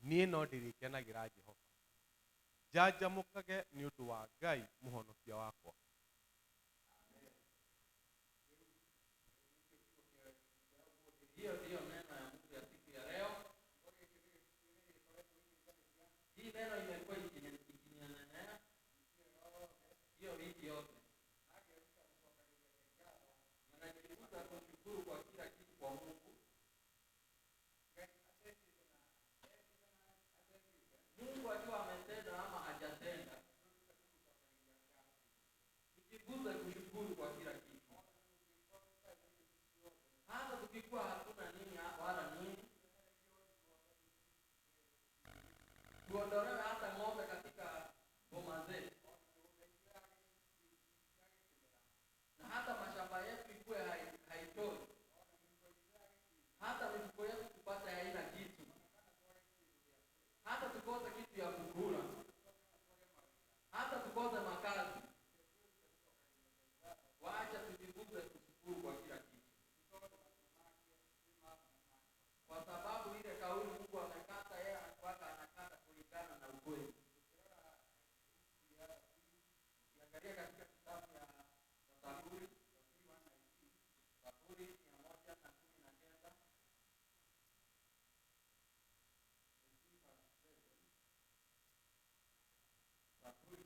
niĩ no ndirikenagĩra Jehova. Njanjamũkage nĩ ũndũ wa Ngai mũhonokia wakwa. Hiyo ndio neno ya Mungu ya siku ya leo. Hii neno imekuwa ikininenea hiyo wiki yote. Ninajifunza kushukuru kwa kila kitu kwa Mungu. Mungu akiwa ametenda ama hajatenda, tujifunze kushukuru kwa kila kitu. Hata tukikuwa hatuna nini wala nini, tuondolewe hata ng'ombe katika boma zetu, na hata mashamba yetu ikuwe haitoi, hata mifuko yetu tupate haina kitu, hata tukose kitu ya kukula, hata tukose makazi. Waacha tujifunze kushukuru kwa kila kitu, kwa sababu ile kauli Mungu amekata, yeye anakata kulingana na ukweli. Ukiangalia katika kitabu ya Zaburi 119, Zaburi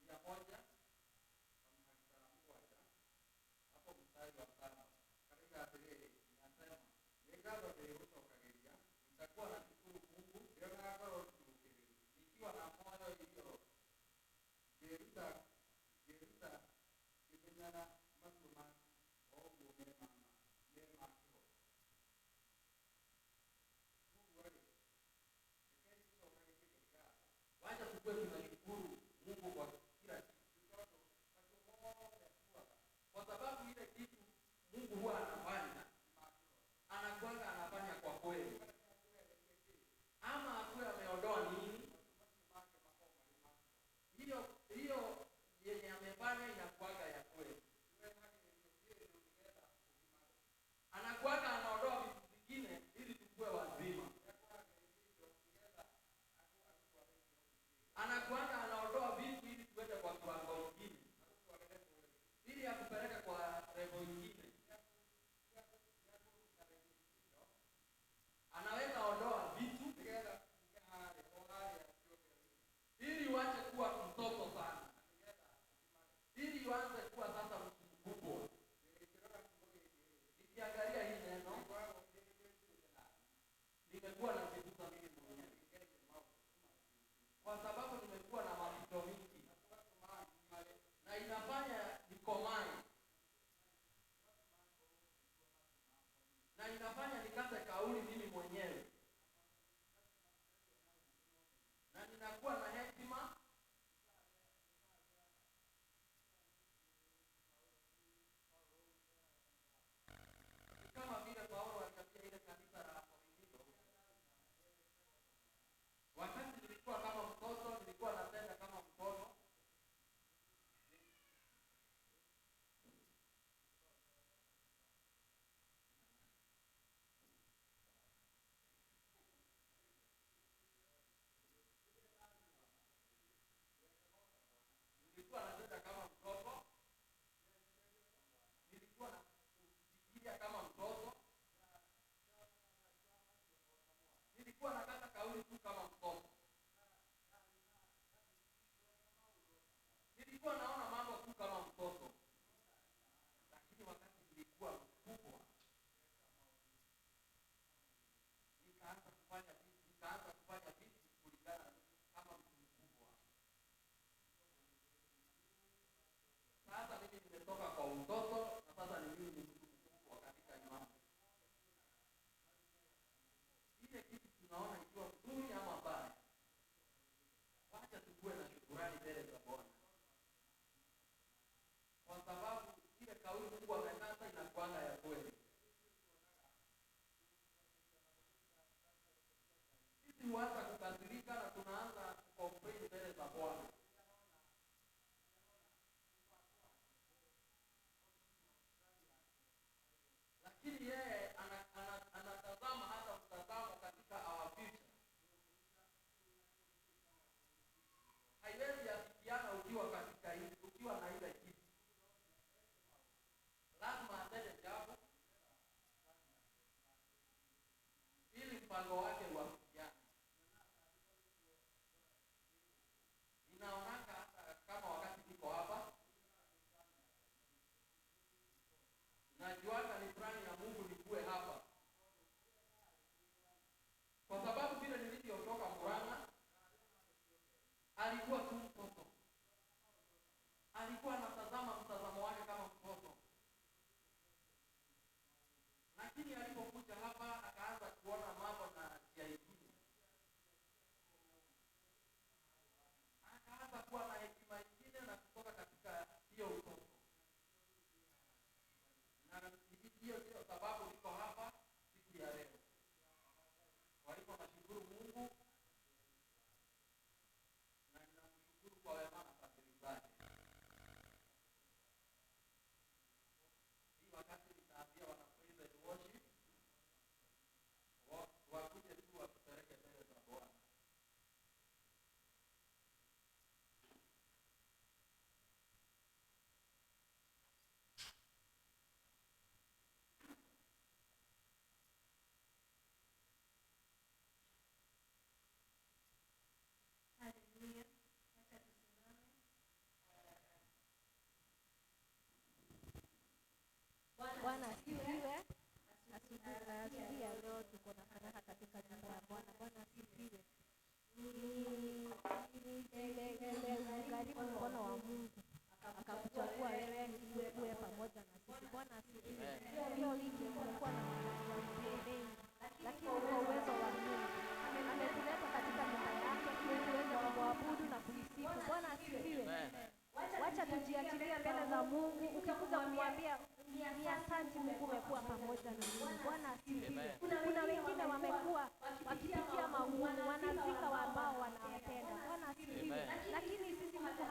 100 hapo mstari wa 7, katika Biblia inasema, "Nikawa nilipotokagelia, nitakuwa na shukuru Mungu, ndio nako nikiwa na moyo iliyo Jerusa kimenyana matuma au mema kiho." Wacha tukue tunashukuru Mungu kwa kila kitu, kwa sababu ile kitu Mungu huwa anafanya, anafanya kwa kweli. Ama akuwe ameondoa nini, hiyo yenye amefanya inakuwaga ya kweli. Anakuwaga anaondoa vitu vingine ili tukue wazima. Anakuwaga anaondoa vitu ili tuende kwa kiwango kingine, ili akupeleke kwa level nyingine. Anaweza ondoa vitu ili uache kuwa mtoto sana, ili uanze kuwa sasa mtu mkubwa. Nikiangalia hii neno, nimekuwa najifunza mimi mwenyewe, kwa sababu nimekuwa na mapito mingi na inafanya nikomae, na inafanya nikate kauli mimi mwenyewe, na ninakuwa na hekima. Kama vile Paulo aliambia ile kanisa la Korinto, wakati nilikuwa kama mtoto, nilikuwa natenda kama mtoto. Nilikuwa natenda kama mtoto, nilikuwa nafikiria kama mtoto, nilikuwa nakata kauli tu kama mtoto, nilikuwa naona mambo tu kama mtoto. Lakini wakati nilikuwa mkubwa, nikaanza kufanya vitu kulingana kama mtu mkubwa. Sasa mimi nimetoka kwa utoto, na sasa ni mimi mtu mkubwa katika imani. Ile kitu tunaona ikiwa nzuri ama mbaya, wacha tukue na shukrani mbele za Bwana, kwa sababu ile kauli Mungu amekata inakuanga ya kweli. Sisi huanza kukasirika na tunaanza kucomplain mbele za Bwana, lakini yeye anatazama hata mtazamo katika our future. mpango wake wa vijana. Inaonaka hata kama wakati niko hapa najuaka ni plani ya Mungu nikuwe hapa, kwa sababu vile nilivyotoka Murang'a alikuwa tu mtoto, alikuwa anatazama mtazamo wake kama mtoto, lakini alipokuja hapa akaanza kuona mambo na njia nyingine, akaanza kuwa na hekima nyingine na kutoka katika hiyo utoto. Na hiyo ndio sababu niko hapa siku ya leo. Kwa hivyo nashukuru Mungu na ninamshukuru kwa wema na fadhili zake. Hii wakati nitaambia wana praise and worship wakuje tu watupeleke mbele za Bwana. Bwana asifiwe. Asubuhi ya leo tuko na furaha katika jina la Bwana. Bwana asifiwe. Karibu mkono wa Mungu akakuchagua wewe uwe pamoja na sisi. Bwana asifiwe. Hiyo wiki tumekuwa na mambo mengi, lakini kwa uwezo wa Mungu ametuleta katika nyumba yake ili tuweze kumwabudu na kumsifu. Bwana asifiwe. Wacha tujiachilie mbele za Mungu, ukikuja kumwambia ni asante Mungu umekuwa pamoja na mimi. Bwana asifiwe. Kuna wengine wamekuwa wakipitia magumu, wanazika ambao wanawapenda. Bwana asifiwe. Lakini sisi Mungu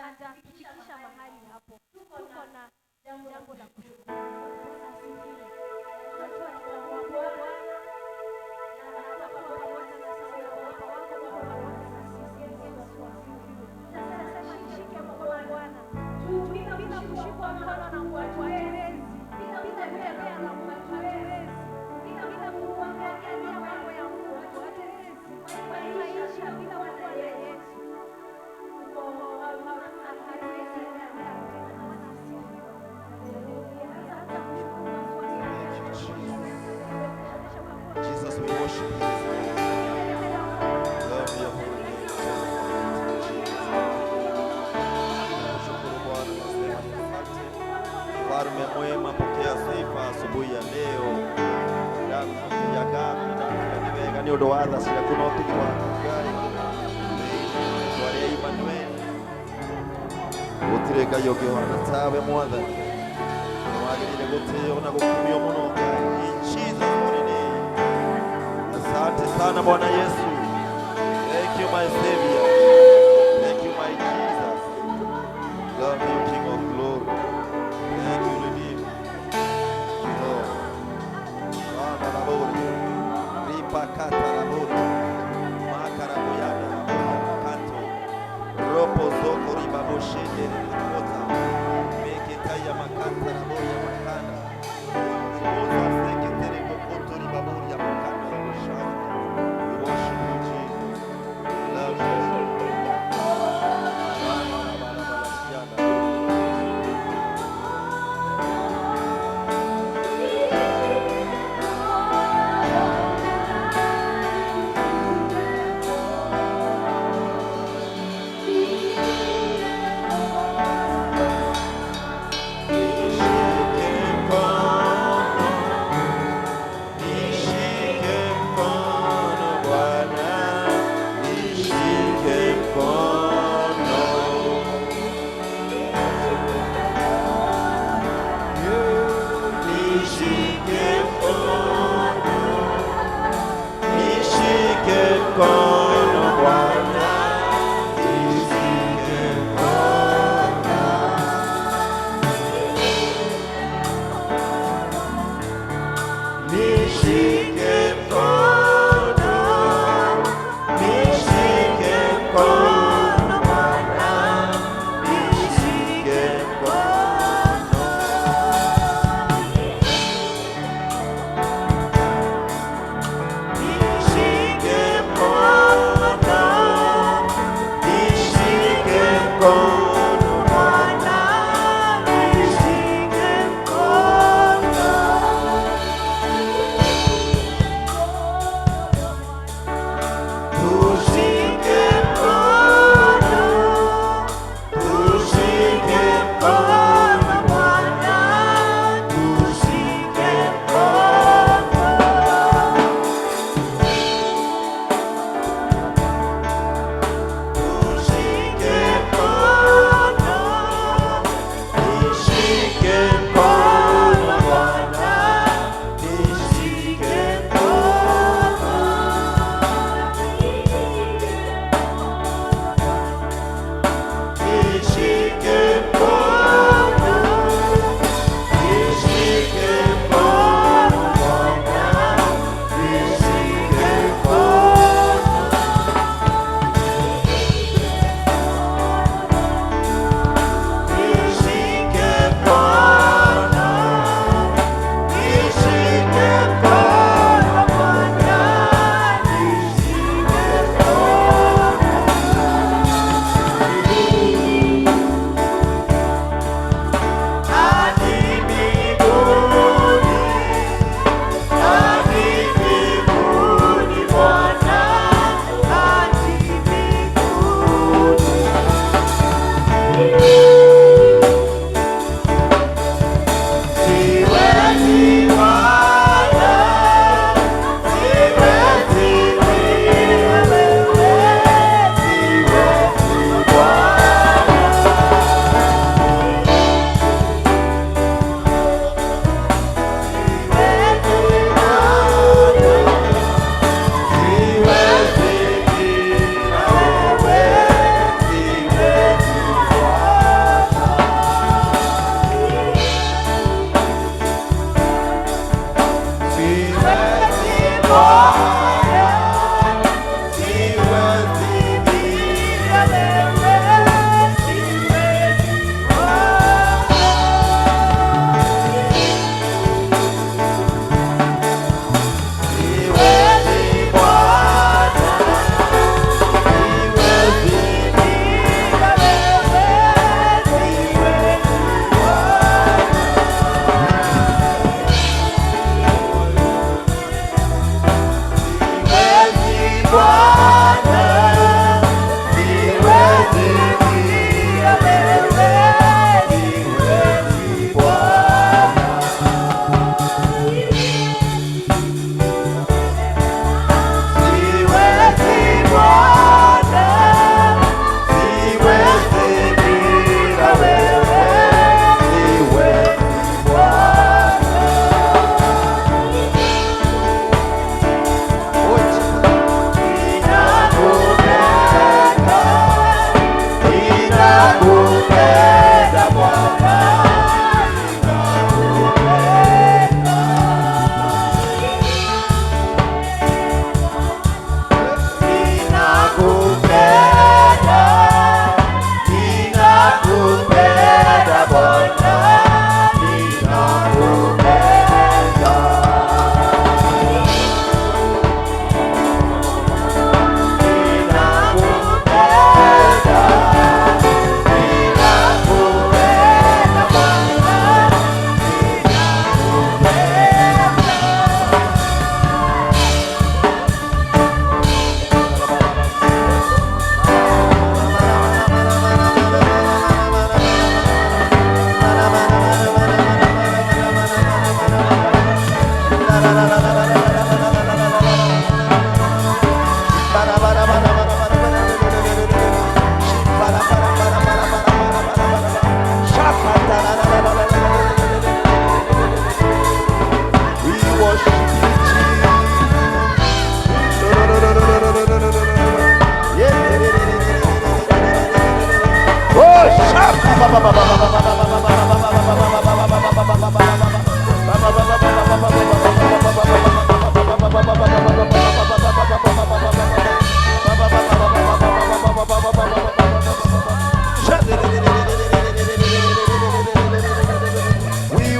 hatafikisha mahali hapo. Tuko na jambo la kushukuru. Bwana asifiwe. Tunajua tutamwabudu Bwana na atakuwa pamoja na sisi na Baba wako Mungu pamoja na sisi. Yesu asifiwe. Sasa shike mkono Bwana. Bila kushikwa mkono na Mungu hatuwezi. Bila kutembea na Mungu hatuwezi. Bila kuangalia mambo ya Mungu hatuwezi. Maisha bila kuwa na Yesu hatuwezi endelea. Bwana asifiwe. Sasa kushukuru Jesus, we worship you. Love your holy name. Tunashukuru Bwana, tunasema ni asante. Mfalme mwema, pokea sifa asubuhi ya leo. Damu ya gano na kanivega ni ndo watha cia kunotukwa Ngai. Twari Emmanuel. Gutire Ngai ũngĩhana tawe Mwathani. Wagĩrĩire gũtĩo na gũkumio mũno Ngai. In Jesus holy name. Asante sana Bwana Yesu. Thank you my Savior. Thank you my Jesus. Love you King of glory. Thank you Redeemer. Lord. Bwana la bodi. Ripa kata la bodi. Makara boyada la bodi. Kanto. Ropo zoko riba boshende rikota. Meketaya makanta la bodi ya makanda. Oza sekete kokoto riba bodi ya makanda la boshanda. We worship you Jesus. Love you.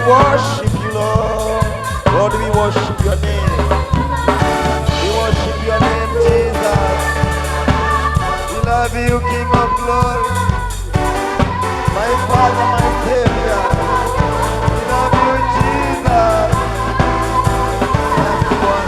worship you, Lord. Lord, we worship your name. We worship your name, Jesus. We love you, King of glory. My Father, my Savior. We love you, Jesus. Thank you, Lord.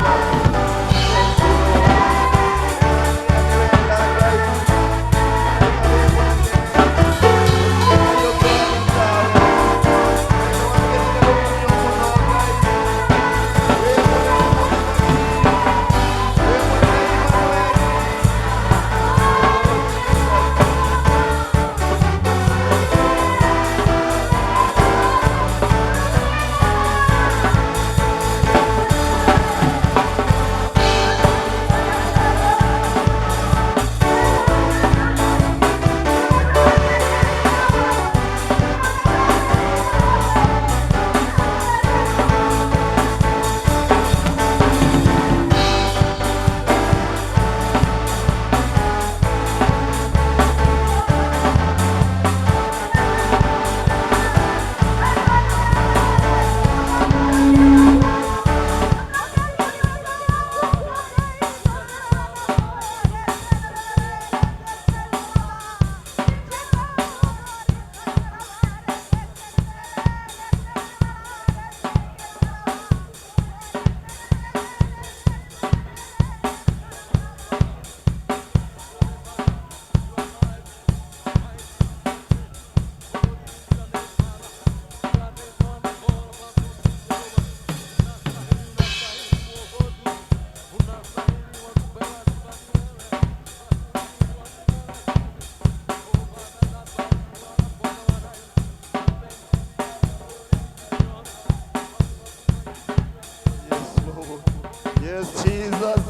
Yes, Jesus.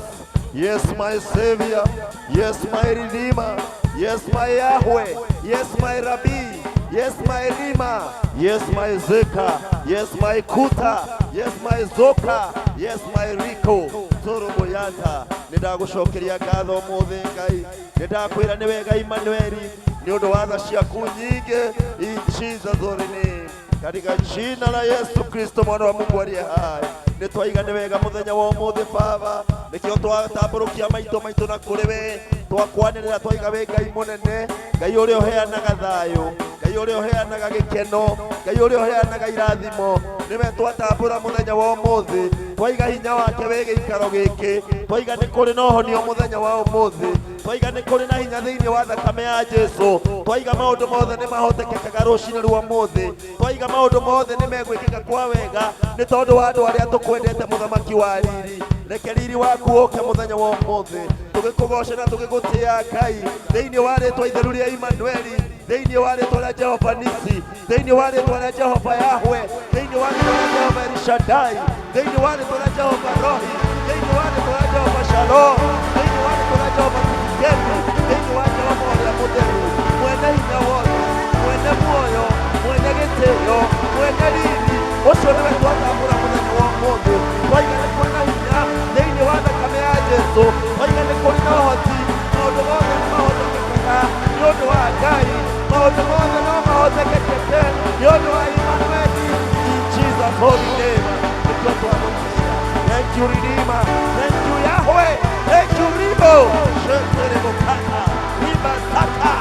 Yes, my Savior. Yes, my Redeemer. Yes, my Yahweh. Yes, my Rabbi. Yes, my Rima. Yes, my Zeka. Yes, my Kuta. Yes, my Zoka. Yes, my Rico. Toroboyanta. Nidagushokeria gatho muthe Ngai. Nidakwira niwe Ngai Manueli. Ni undu wa tha ciaku nyingi. In Jesus' holy name. Katika jina la Yesu Kristo mwana wa Mungu aliye hai. Nitwaigane wega muthenya wa umuthi Baba, nikio twatamburukia maito na kuri we twakwanirira twaiga we Ngai munene, Ngai uria uheanaga thayo, Ngai uria uheanaga gikeno, Ngai uria uheanaga irathimo, niwe twatambũra mũthenya wa ũmũthĩ twaiga hinya wake wĩ gĩikaro gĩkĩ twaiga nĩ kũrĩ na ũhonio mũthenya wa ũmũthĩ twaiga nĩ kũrĩ na hinya thĩinĩ wa thakame ya Jesũ twaiga maũndũ mothe nĩ mahotekekaga rũcinĩ rwa ũmũthĩ twaiga maũndũ mothe nĩ megwĩkĩka kwa wega nĩ tondũ wa andũ arĩa tũkwendete mũthamaki wa riri reke riri waku ũke mũthenya wa ũmũthĩ tũgĩkũgoca na tũgĩgũtĩĩa Ngai thĩinĩ wa rĩĩtwa itheru rĩa Imanueli thĩinĩ wa rĩĩtwa rĩa Jehova Nisi thĩinĩ wa rĩĩtwa rĩa Jehova Yahwe thĩinĩ wa rĩĩtwa rĩa Jehova Elishadai thĩinĩ wa rĩĩtwa rĩa Jehova Rohi thĩinĩ wa rĩĩtwa rĩa Jehova Shalom thĩinĩ wa rĩĩtwa rĩa Jehova Kikeni thĩinĩ wa Jehova ũrĩa mũtheru mwene hinya wothe mwene muoyo mwene gĩtĩĩo mwene riri ũcio nĩwe twatambũra mũthenya wa ũmũthĩ twaiga nĩ kũrĩ na hinya thĩinĩ wa thakame ya Jesũ twaiga nĩ kũrĩ na ũhoti maũndũ mothe nĩ mahotekekaga nĩ ũndũ wa Ngai maũndũ mothe no mahotekekete nĩ ũndũ wa Imanueli in Jesus holy name nĩkĩo twamũtĩĩa thank you Redeemer thank you Yahweh thank you Ribo shetere mokata riba sata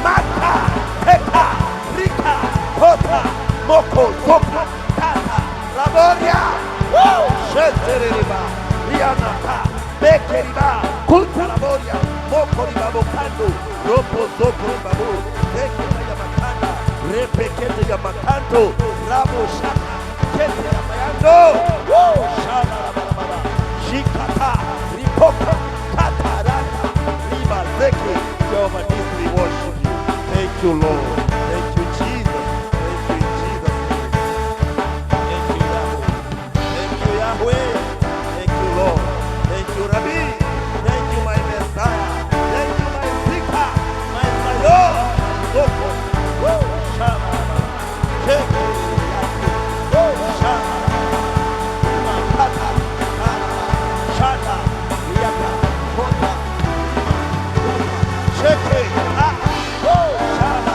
mata peka rika kota moko soka kata laboria shetere riba rianaka bekeriba kulta laboria moko riba bokando ropo zoko ribabu beketa ya makanda repekete ya makanto rabo shaka kete ya mayando shana labarabara shikata ripoka kata rata riba zeke Jehovah Nisi we worship you thank you Lord thank you Jesus thank you Jesus thank you Yahweh thank you Lord thank you Rabbi thank you my Messiah thank you my Speaker my Savior Soko shana sheke shana makata shana yaka kota sheke shana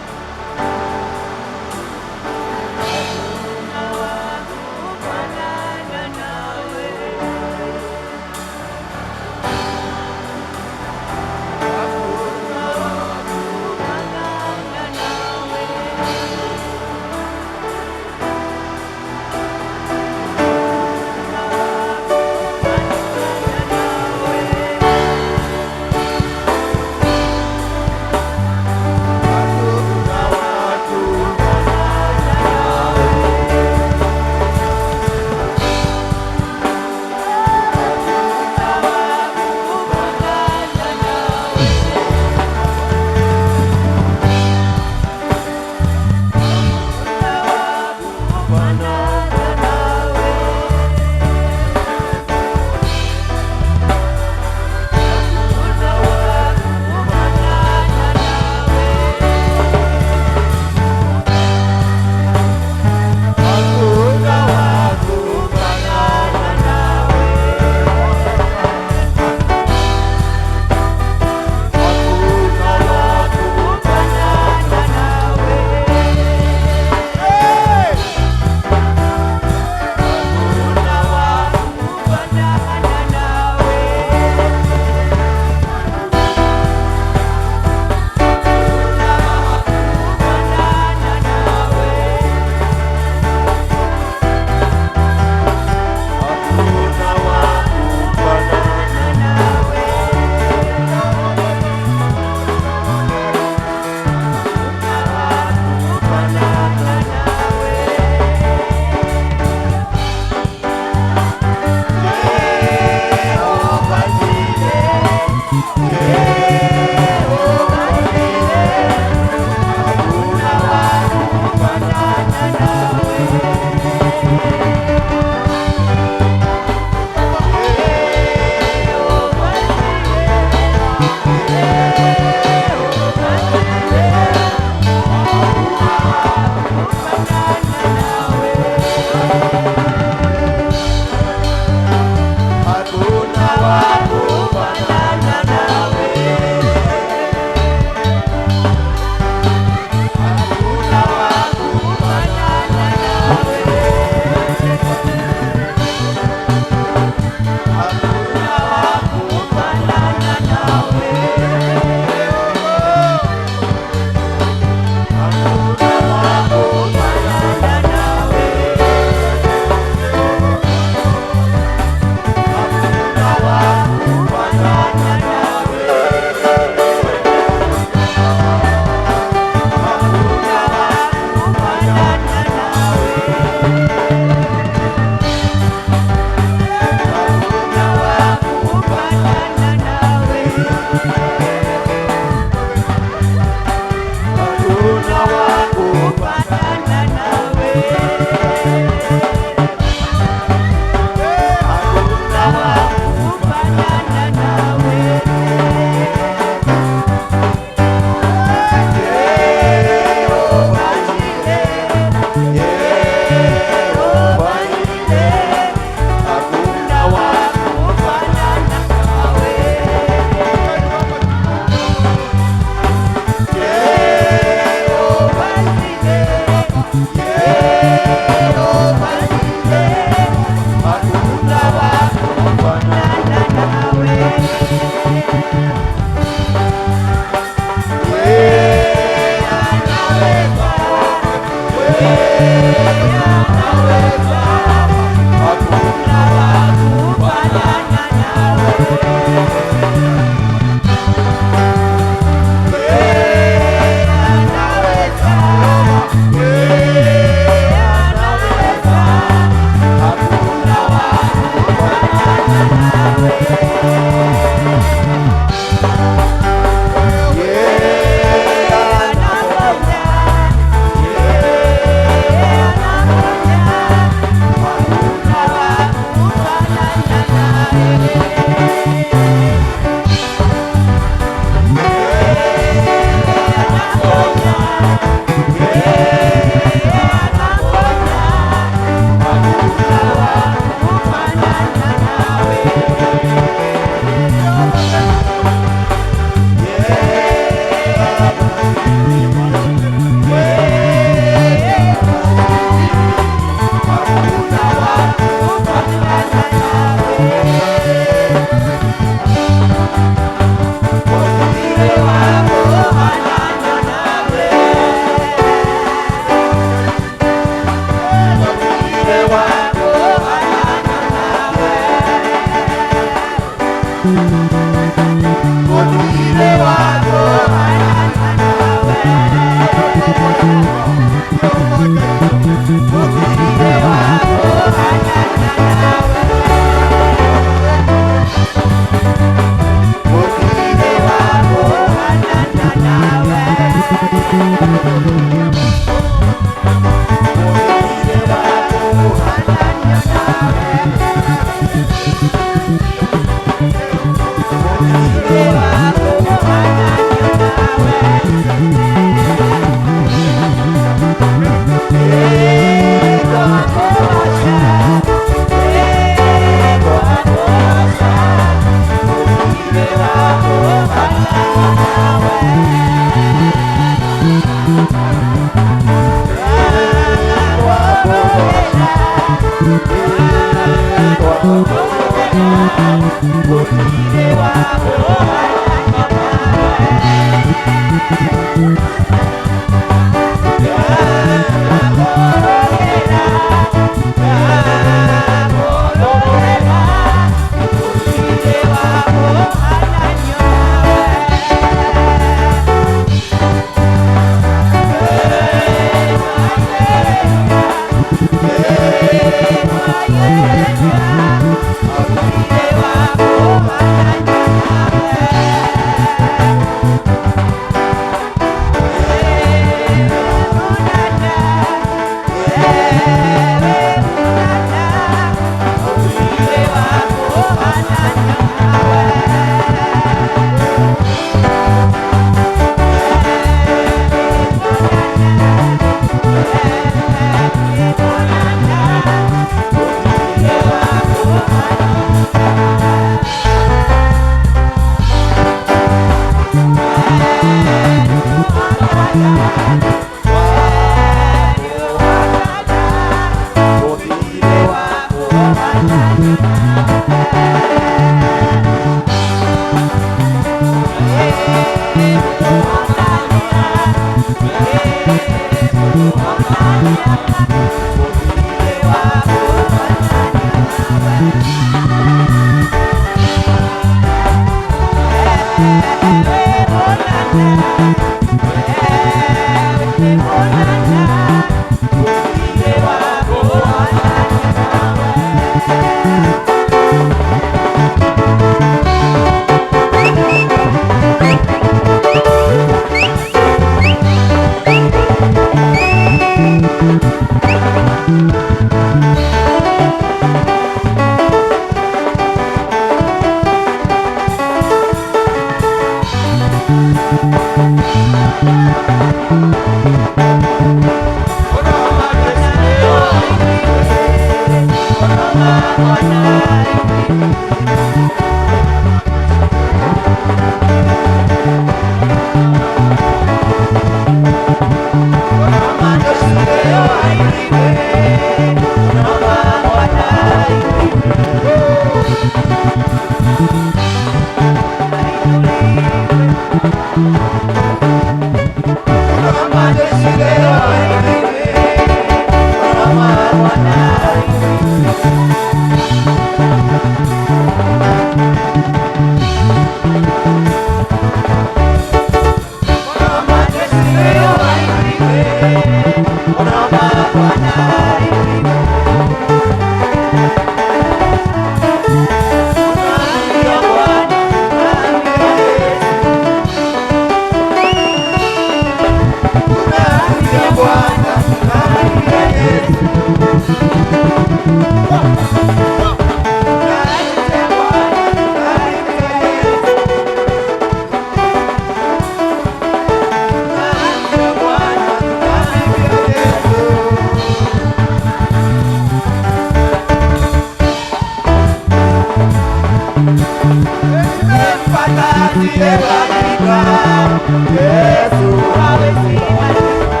Yesu hawezi badilika.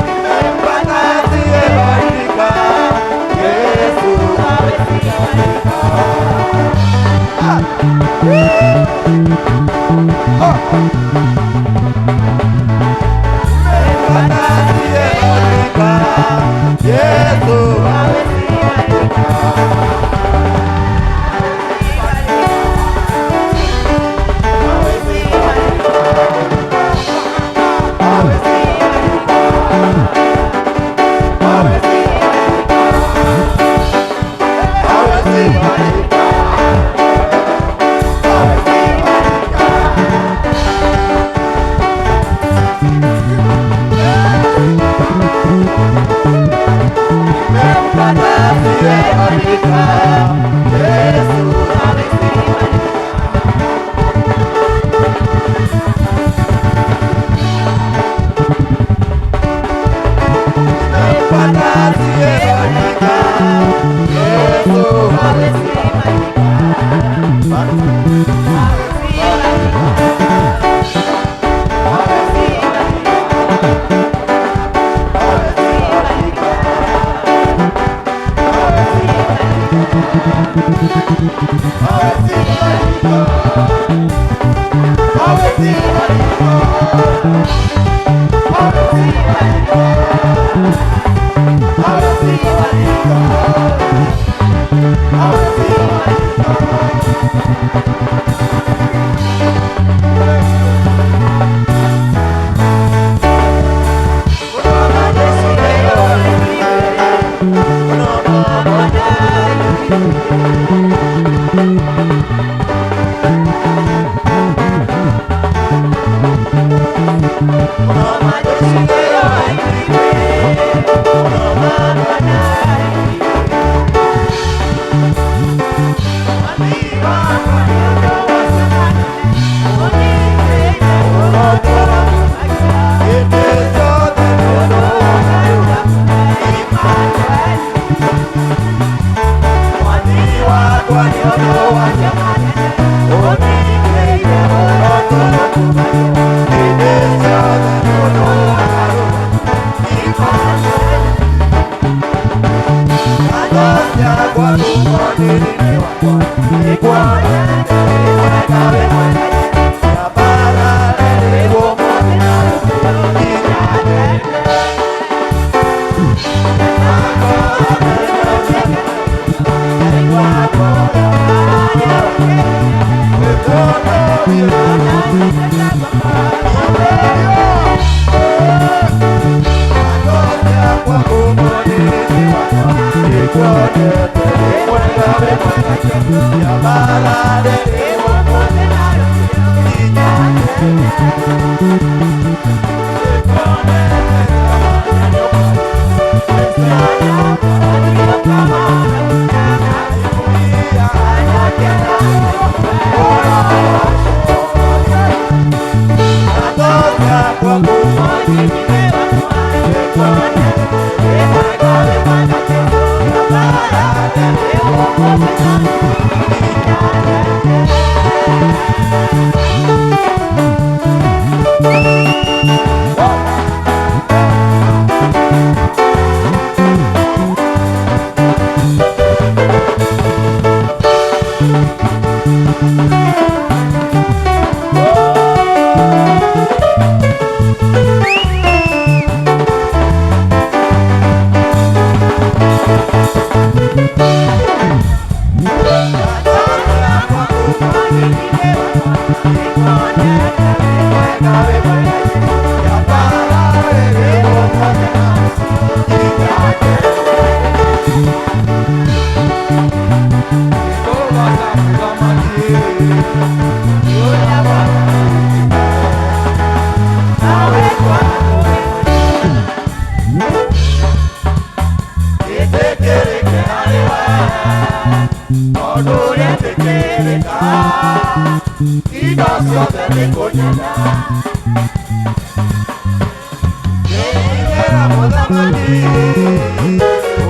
Nimempata asiyebadilika. Yesu hawezi badilika. Nimempata asiyebadilika. Yesu hawezi badilika.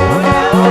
Era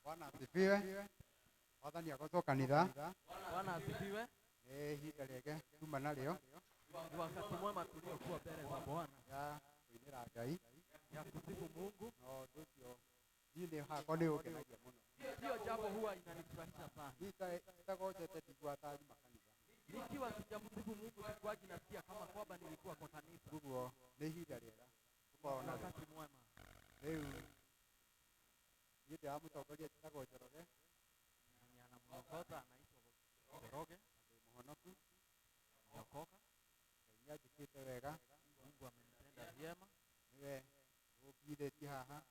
Bwana asifiwe. Wathani akozo kanitha. Bwana asifiwe. Ihinda rĩake tuma narĩo Ni wakati mwema tuliokuwa mbele za Bwana ya kũinĩra Ngai ya kusifu Mungu. na ũndũ ũcio niĩ hakwa nĩ ũngenagia mũno. Hiyo jambo huwa inanifurahisha sana. Itagocete ndigua tathi makanitha. Nikiwa sijamsifu Mungu sikuwaji nasikia kama kwamba nilikuwa kwa kanisa. Ũguo nĩ ihinda rĩega Ni tũkorwo na wakati mwema. rĩu ya mutongoria etagwo Njoroge mwenye anamuongoza anaitwa Njoroge muhonoku Nyokoka. Ngai nĩanjĩkĩte wega Mungu amenitenda vyema, niwe ũngiithĩtie haha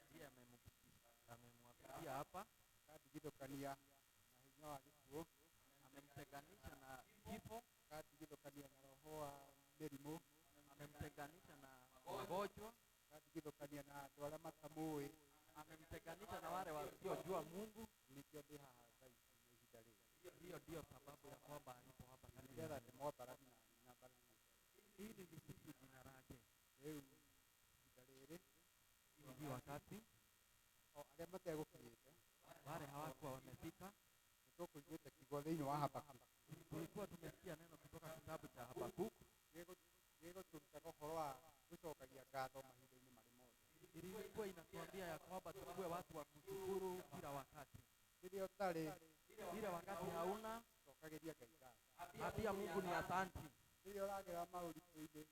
ndiye amemwafikia hapa, akadigithũkania na hinya wa gĩkuũ, amemtenganisha na kifo, akadigithũkania na roho wa mĩrimũ, amemtenganisha na magonjwa, akadigithũkania na andũ arĩa matamũĩ. amemtenganisha na wale wasiojua Mungu. Nĩkĩo ndĩ haha Ngai ihinda rĩrĩ, Hiyo ndiyo sababu ya kwamba alipo hapa nĩgetha kanisani, ndĩmwambarania na mbarania ili nisifu jina lake. rĩu ihinda rĩrĩ Hivi wakati o arĩa mategũkinyĩte wale hawakuwa wamefika, nĩtũkũiguĩte kiugo thĩinĩ wa Habakuku tulikuwa tumesikia neno kutoka kitabu cha Habakuku, gĩgũtũrutaga ũhoro wa gũcokagia ngatho mahinda-inĩ marĩ mothe. ilikuwa inatuambia ya kwamba tukuwe watu wa kushukuru kila wakati. Rĩrĩa ũtarĩ Ile wakati hauna, cokagĩria Ngai ngatho. ambia Mungu ni asanti. Rĩrĩa ũragera maũritũ-inĩ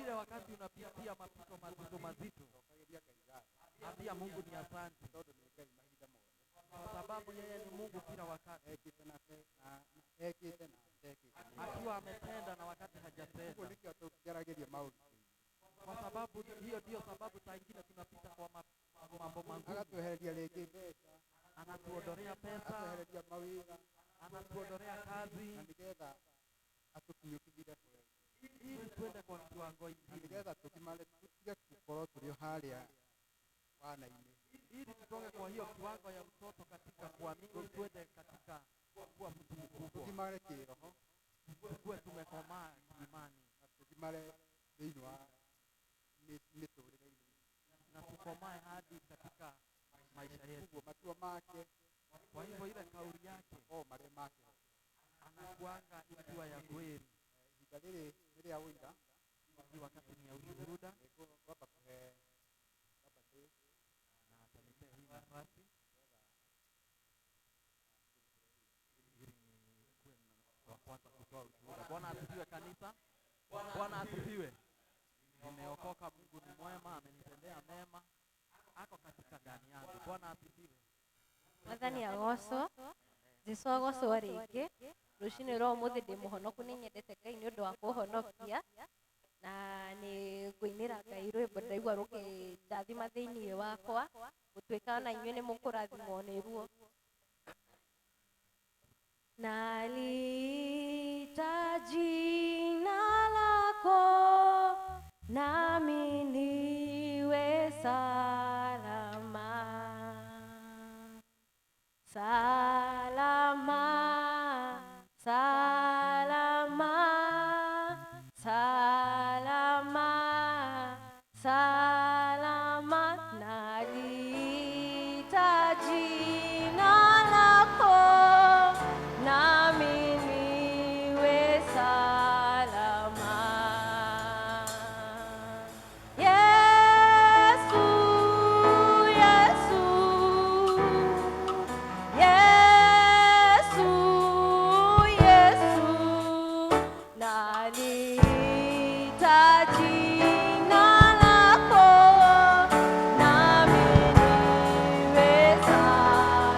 Ile wakati unapitia mapito mazito mazito, cokagĩria Ngai ngatho, ambia Mungu ni asanti, tondũ nĩ Ngai mahinda mothe. kwa sababu yeye ni Mungu kila wakati, Ekĩte na ekĩte na atekĩte. akiwa ametenda na wakati Ũguo hajatenda. nĩkĩo tũgeragĩria maũritũ-inĩ, Kwa sababu hiyo ndiyo sababu saa ingine tunapita kwa mambo magumu. agatwehereria rĩngĩ mbeca, Anatuondolea pesa, agatwehereria mawĩra, anatuondolea na kazi, nĩgetha atũkinyũkithie kwega, ili tuende kwa kiwango na ingine, nĩgetha tũtige gũkorwo tũrĩ harĩa wana-inĩ, ili tutoke kwa hiyo kiwango ya mtoto katika kuamini, tuende katika kuwa mtu mkubwa, tũgimare kĩroho tukuwe tumekomaa kiimani na tũgimare thĩinĩ wa mĩtũrĩre-inĩ. na tukomae hadi katika maisha yetu. Ũguo matua make Kwa hivyo ile kauli yake o marĩ make. anakuanga ikiwa ya kweli. Ihinda rĩrĩ nĩ rĩa ũira, Hii wakati ni ya ushuhuda, nĩngwamba kũhe Babatĩ na atanipea hii nafasi ili nikuwe wa kwanza kutoa ushuhuda. Bwana asifiwe kanisa. Bwana asifiwe. Nimeokoka, Mungu ni mwema, amenitendea mema, ako katika ndani yangu. Bwana asifiwe. Mwathani agocwo, Jesũ agocwo rĩngĩ. Rũciinĩ rwa ũmũthĩ ndĩ mũhonoku, nĩ nyendete Ngai nĩ ũndũ wa kũhonokia, na nĩ ngũinĩra Ngai rwĩmbo ndaigua rũkĩndathima thĩinĩ wakwa, gũtuĩka na inyuĩ nĩ mũkũrathimwo nĩ ruo. Naliita jina lako, nami niwe salama. Salama, salama, salama, salama. Naliita jina lako, nami niwe salama. Yesu, Yesu, Yesu, Yesu, naliita jina lako, nami niwe salama.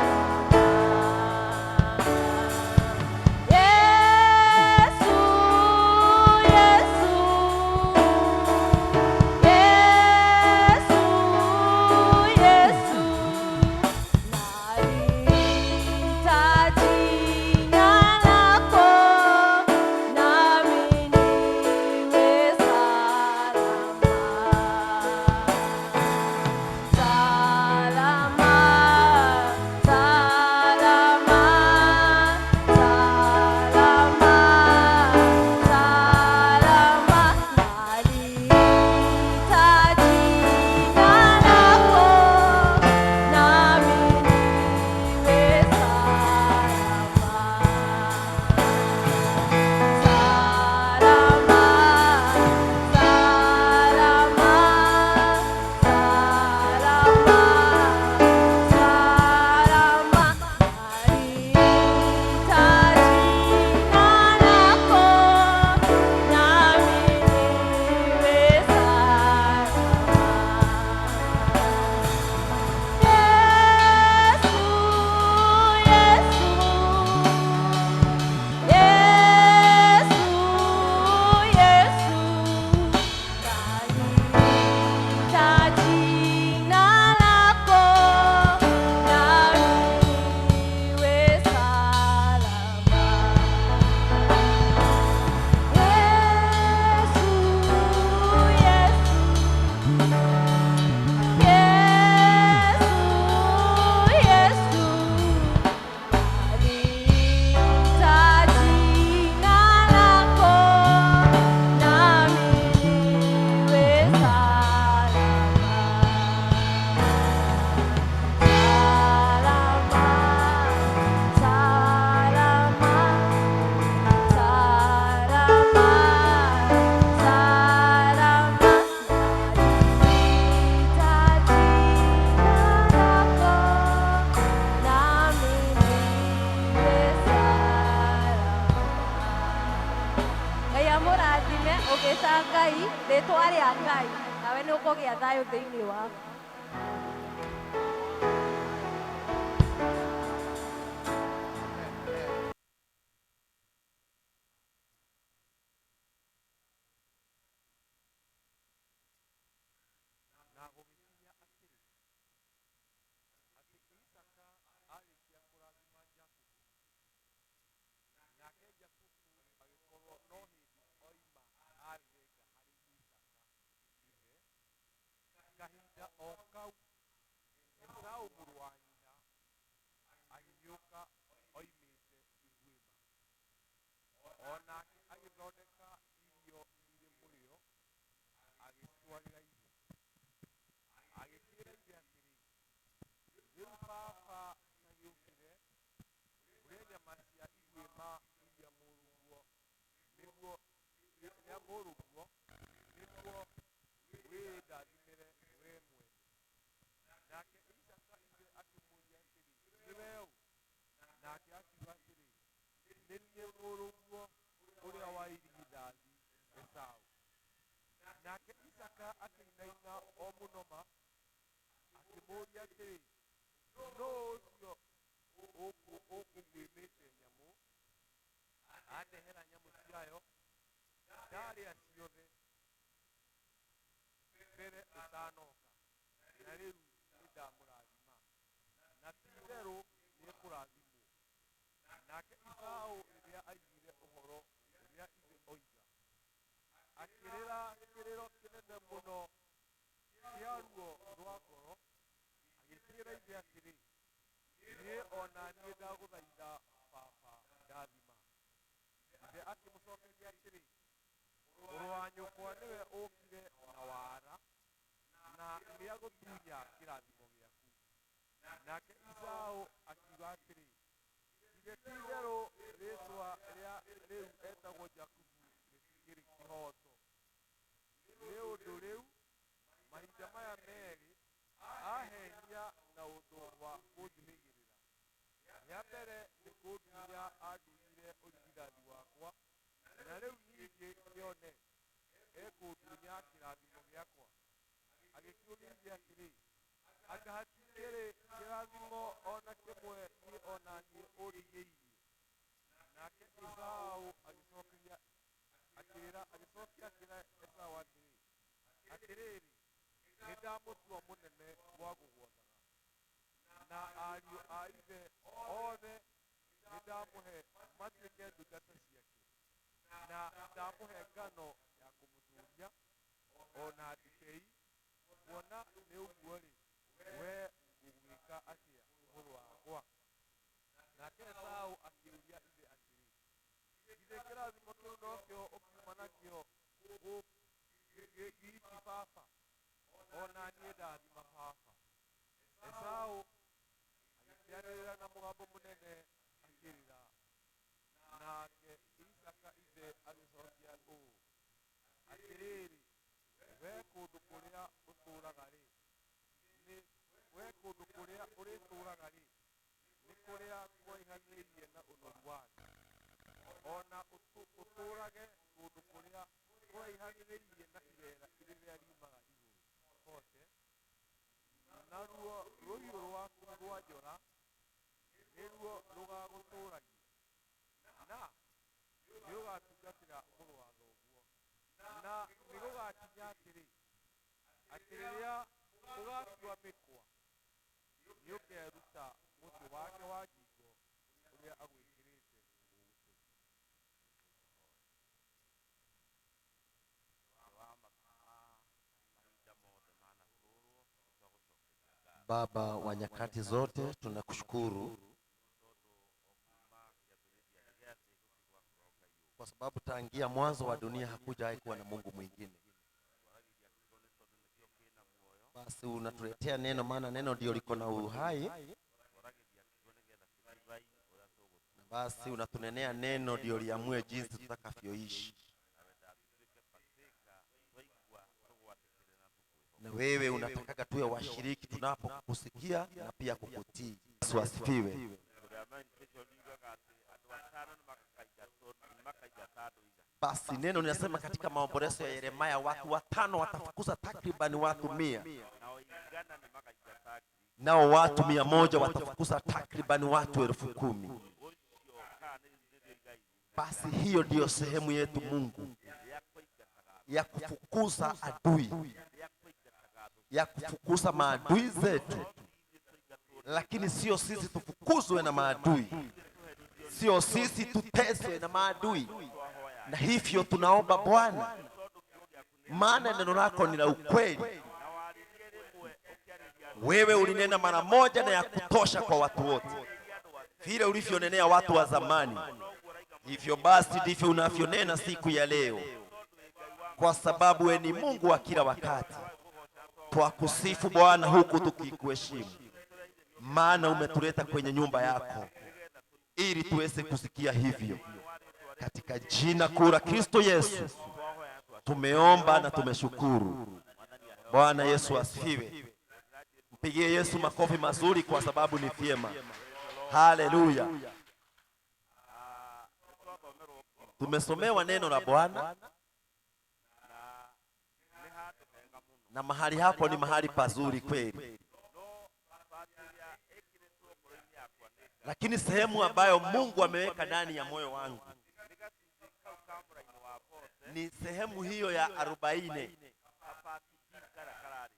rĩa Ngai nawe nĩ ũkũgĩa thayũ thĩinĩ waku. na gũgĩkinya atĩrĩ atĩ Isaka arĩkia kũrathima Jakubu, nake Jakubu agĩkorwo no hĩndĩ oima arĩrenga harĩ Isaka ithe. Kahinda o kau Esaũ mũrũ wa nyina agĩgĩũka oimĩte Iguĩma, o nake agĩthondeka irio irĩ mũrĩo agĩcitwarĩra ithe. Agĩkĩĩra ithe atĩrĩ, rĩu baba nĩagĩũkire, ũrĩe nyama cia Iguĩma iria mũrũguo nĩguo wĩndathimĩre wee mwene. Nake Isaka ithe akĩmũũria atĩrĩ, nĩ weũ? Nake akiuga atĩrĩ, nĩ niĩ mũrũguo ũrĩa wa irigithathi Esaũ. Nake Isaka akĩinaina o mũno ma, akĩmũũria atĩrĩ, nũũ ũcio ũkũguĩmĩte nyamũ? Andehera nyamũ ciayo, ndarĩa ciothe mbere ũtanoka, na rĩu nĩndamũrathima, na ti-itherũ nĩekũrathimwo. Nake Esaũ rĩrĩa aiguire ũhoro ũrĩa ithe oiga, akĩrĩra kĩrĩro kĩnene mũno kĩa ruo rwa ngoro, agĩkĩĩra ithe atĩrĩ, niĩ ona niĩ ndagũthaitha baba ndathima. Ithe akĩmũcokeria atĩrĩ, mũrũ wa nyũkwa nĩwe ũkire na wara, na nĩagũtunya kĩrathimo gĩaku. Nake Esaũ akiuga atĩrĩ, ithe ti-itherũ rĩĩtwa rĩa rĩu etagwo Jakubu rĩtikĩrĩ kĩhooto. Nĩ ũndũ rĩu mahinda maya merĩ ahenia na ũndũ wa kũnjũhĩgĩrĩra. Rĩa mbere nĩ kũndunya andunyire ũrigithathi wakwa, na rĩu ningĩ kĩone ekũndunya kĩrathimo gĩakwa. Agĩkĩũria ithe atĩrĩ, anga hatikĩrĩ kĩrathimo ona kĩmwe niĩ ona niĩ ũndinyĩirie? Nake Esaũ agĩcokia akĩĩra Esaũ atĩrĩ, atĩrĩrĩ, nĩndamũtua mũnene wa gũgwathaga, na ariũ a ithe othe nĩndamũhe matuĩke ndungata ciake, na ndamũhe ngano ya kũmũtũũria ona ndibei. Kuona nĩ ũguo-rĩ, wee ũgwĩka atĩa mũrũ wakwa? Nake Esaũ akĩũria ithe atĩrĩ, githĩ kĩrathimo kĩu nokĩo ũkiuma nakĩo giki baba? Ona niĩ ndathima baba. Esaũ agĩkĩanĩrĩra na mũgambo mũnene akĩrĩra. Nake Isaka ithe agĩcokia ũũ atĩrĩrĩ, wee kũndũ kũrĩa ũtũũraga-rĩ, nĩ kũrĩa kwaihanĩirie na ũnoru wa thĩ. Ona ũtũũrage kũndũ kũrĩa kwaihanĩrĩirie na ireera rĩrĩa riumaga igũrũ hote, naruo rũhiũ rwaku rwa njora nĩruo rũgagũtũũragia, na nĩũgatungatĩra mũrũ wa thoguo. Na nĩgũgakinya atĩrĩ, atĩ rĩrĩa ũgatua mĩkwa, nĩũkeruta mũtĩ wake wa ngingo ũrĩa agwĩkĩrĩte mũgũtũ. Baba wa nyakati zote, tunakushukuru kwa sababu tangia mwanzo wa dunia hakujawahi kuwa na Mungu mwingine. Basi unatuletea neno, maana neno ndio liko na uhai. Basi unatunenea neno ndio liamue jinsi tutakavyoishi. Na wewe unataka tuwe washiriki tunapokusikia na pia kukutii. Yesu asifiwe. Basi neno linasema katika maombolezo ya Yeremia, watu 5 watafukuza takriban watu 100, nao watu 100 watafukuza takriban watu 10,000. Basi hiyo ndiyo sehemu yetu Mungu, ya kufukuza adui, ya kufukuza maadui zetu. Lakini sio sisi tufukuzwe na maadui, sio sisi tuteswe na maadui. Na hivyo tunaomba Bwana, maana neno lako ni la ukweli. Wewe ulinena mara moja na ya kutosha kwa watu wote, vile ulivyonenea watu wa zamani, hivyo basi ndivyo unavyonena siku ya leo, kwa sababu wewe ni Mungu wa kila wakati. Twakusifu Bwana huku tukikuheshimu, maana umetuleta kwenye nyumba yako ili tuweze kusikia hivyo. Katika jina kuu la Kristo Yesu tumeomba na tumeshukuru. Bwana Yesu asifiwe. Mpigie Yesu makofi mazuri kwa sababu ni vyema. Haleluya. Tumesomewa neno la Bwana, na mahali hapo ni mahali pazuri kweli. Lakini sehemu ambayo Mungu ameweka ndani ya moyo wangu ni sehemu hiyo ya 40,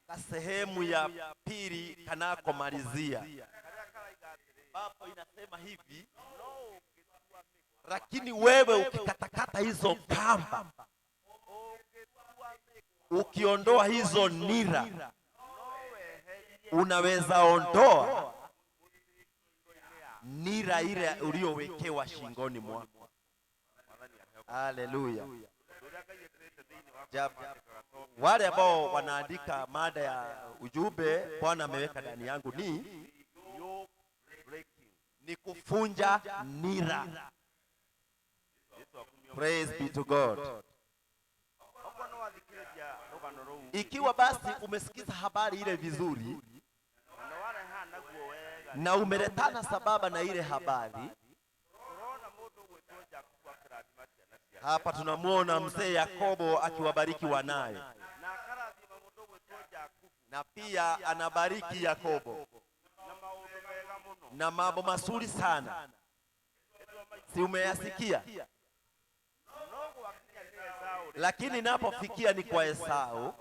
na sehemu ya pili kanakomalizia, ambapo inasema hivi: lakini wewe ukikatakata hizo kamba, ukiondoa hizo nira, unaweza ondoa nira ile uliowekewa shingoni mwako. Haleluya. Wale ambao wanaandika mada ya ujumbe Bwana ameweka ndani yangu ni kufunja nira. Praise be to God. Ikiwa basi umesikiza habari ile vizuri na umeletana sababa na ile habari, hapa tunamuona mzee Yakobo akiwabariki wanaye, na pia anabariki Yakobo na mambo mazuri sana. Si umeyasikia? Lakini napofikia ni kwa Esau,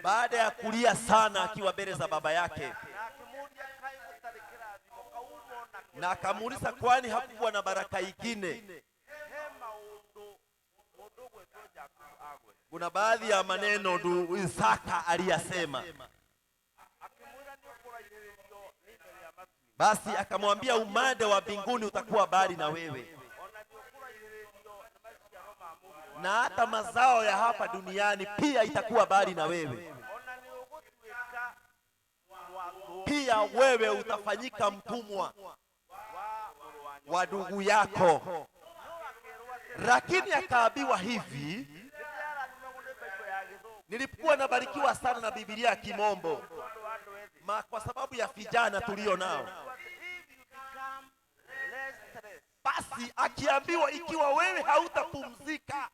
baada ya kulia sana akiwa mbele za baba yake, na akamuuliza kwani hakuwa na baraka ingine. Kuna baadhi ya maneno ndu Isaka aliyasema. Basi akamwambia umande wa mbinguni utakuwa bali na wewe, na hata mazao ya hapa duniani pia itakuwa bali na wewe. Pia wewe utafanyika mtumwa wa ndugu yako. Lakini akaambiwa hivi, nilipokuwa nabarikiwa sana na Biblia ya Kimombo, kwa sababu ya vijana tulio nao. Basi akiambiwa ikiwa wewe hautapumzika,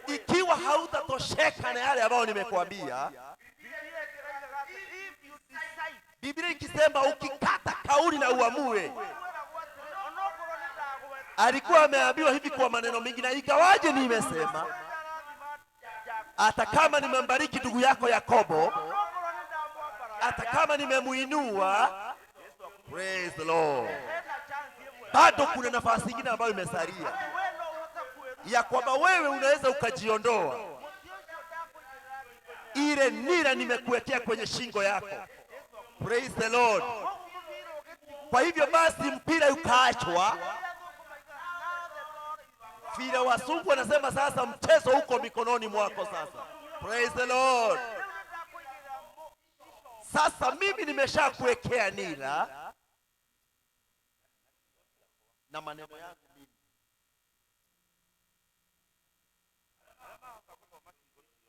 ikiwa hautatosheka na yale ambayo nimekuambia, Biblia ikisema ukikata kauli na uamue. Alikuwa ameambiwa hivi kwa maneno mengi, na ikawaje nimesema hata kama nimembariki ndugu yako Yakobo, hata kama nimemuinua, praise the Lord, bado kuna nafasi nyingine ambayo imesalia ya kwamba wewe unaweza ukajiondoa ile nira nimekuwekea kwenye shingo yako. Praise the Lord. Kwa hivyo basi mpira ukaachwa. Vile wasungu wanasema sasa mchezo uko mikononi mwako sasa. Praise the Lord. Sasa mimi nimeshakuwekea nira na maneno yangu mimi.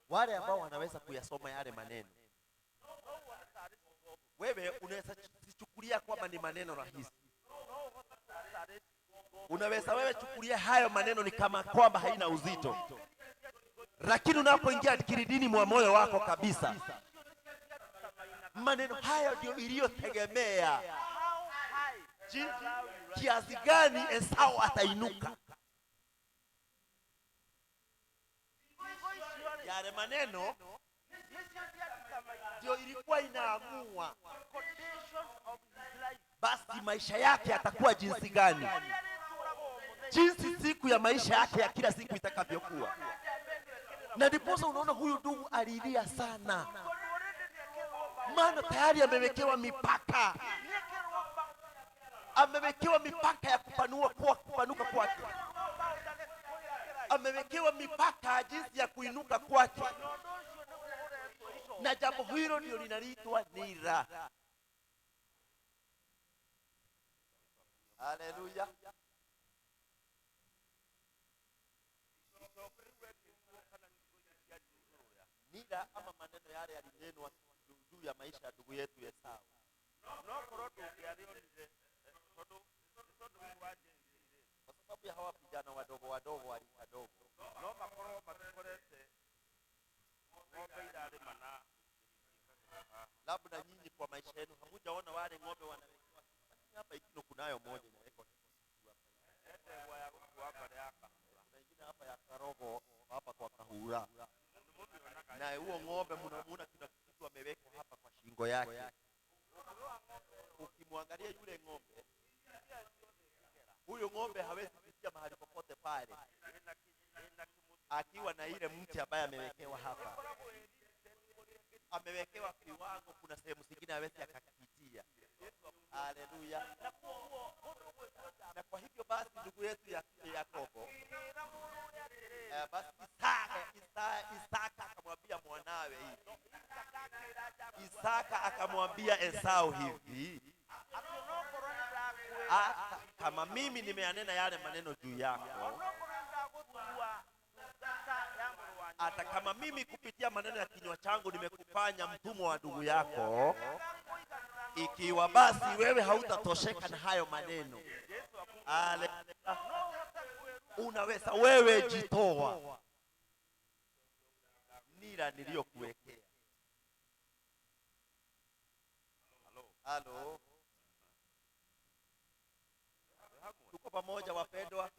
Wale ambao wanaweza kuyasoma yale maneno, wewe unaweza kuchukulia kwamba ni maneno rahisi, Unaweza wewe chukulia hayo maneno ni kama kwamba haina uzito, lakini unapoingia kilindini mwa moyo wako kabisa, maneno hayo ndio iliyotegemea kiasi gani Esau atainuka. Yale maneno ndio ilikuwa inaamua basi maisha yake atakuwa jinsi gani, jinsi siku ya maisha yake ya kila siku itakavyokuwa. Na ndiposa unaona huyu ndugu alilia sana, maana tayari amewekewa mipaka, amewekewa mipaka ya kupanuka kwake, amewekewa mipaka jinsi ya kuinuka kwake, na jambo hilo ndio linaloitwa nira. Haleluya. Nira ama maneno yale yalinenwa juu ya maisha ya ndugu yetu Esau. Kwa sababu ya hawa vijana wadogo wadogo labda nyinyi kwa maisha yenu hamujaona wale ng'ombe wanawekwa hapa. Ikino kunayo moja inawekwa ingine hapa ya Karogo hapa kwa Kahura, na huo ng'ombe mnamuona kuna kitu amewekwa hapa kwa shingo yake. Ukimwangalia yule ng'ombe, huyo ng'ombe hawezi kufikia mahali popote pale akiwa na ile mti ambaye amewekewa hapa. Amewekewa kiwango, kuna sehemu zingine hawezi akakipitia. Haleluya. Na kwa hivyo basi ndugu yetu Yakobo, basi Isaka akamwambia mwanawe hivi, Isaka akamwambia Esau hivi, kama mimi nimeanena yale maneno juu yako, hata kama mimi kupitia maneno ya kinywa changu nimekufanya mtumwa wa ndugu yako, ikiwa basi wewe hautatosheka na hayo maneno, unaweza wewe jitoa nira niliyokuwekea. Halo, tuko pamoja wapendwa?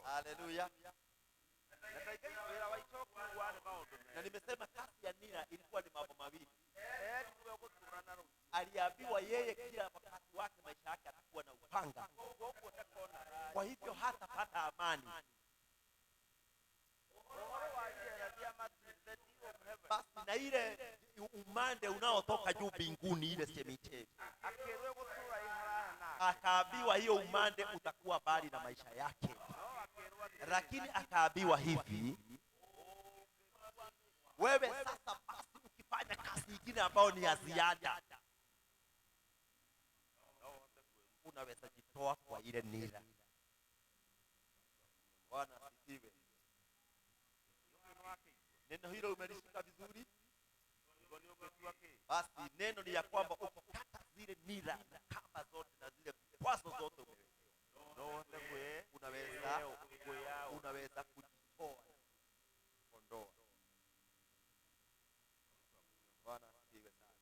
Haleluya. Na nimesema kasi ya nira ilikuwa ni mambo mawili. Aliambiwa yeye kila wakati wake maisha yake atakuwa na upanga, kwa hivyo hatapata amani. Basi na ile umande unaotoka juu mbinguni, ile chemichemi, akaambiwa hiyo umande utakuwa bali na maisha yake. Lakini akaambiwa hivi, wewe sasa basi ukifanya kazi nyingine ambayo ni ya ziada, unaweza jitoa kwa ile nira. Bwana asifiwe. Neno hilo umelishika vizuri? Basi neno ni ya kwamba ukikata zile nira na kamba zote na zile vikwazo zote unaweza kujitoa, ondoa. Bwana asifiwe sana.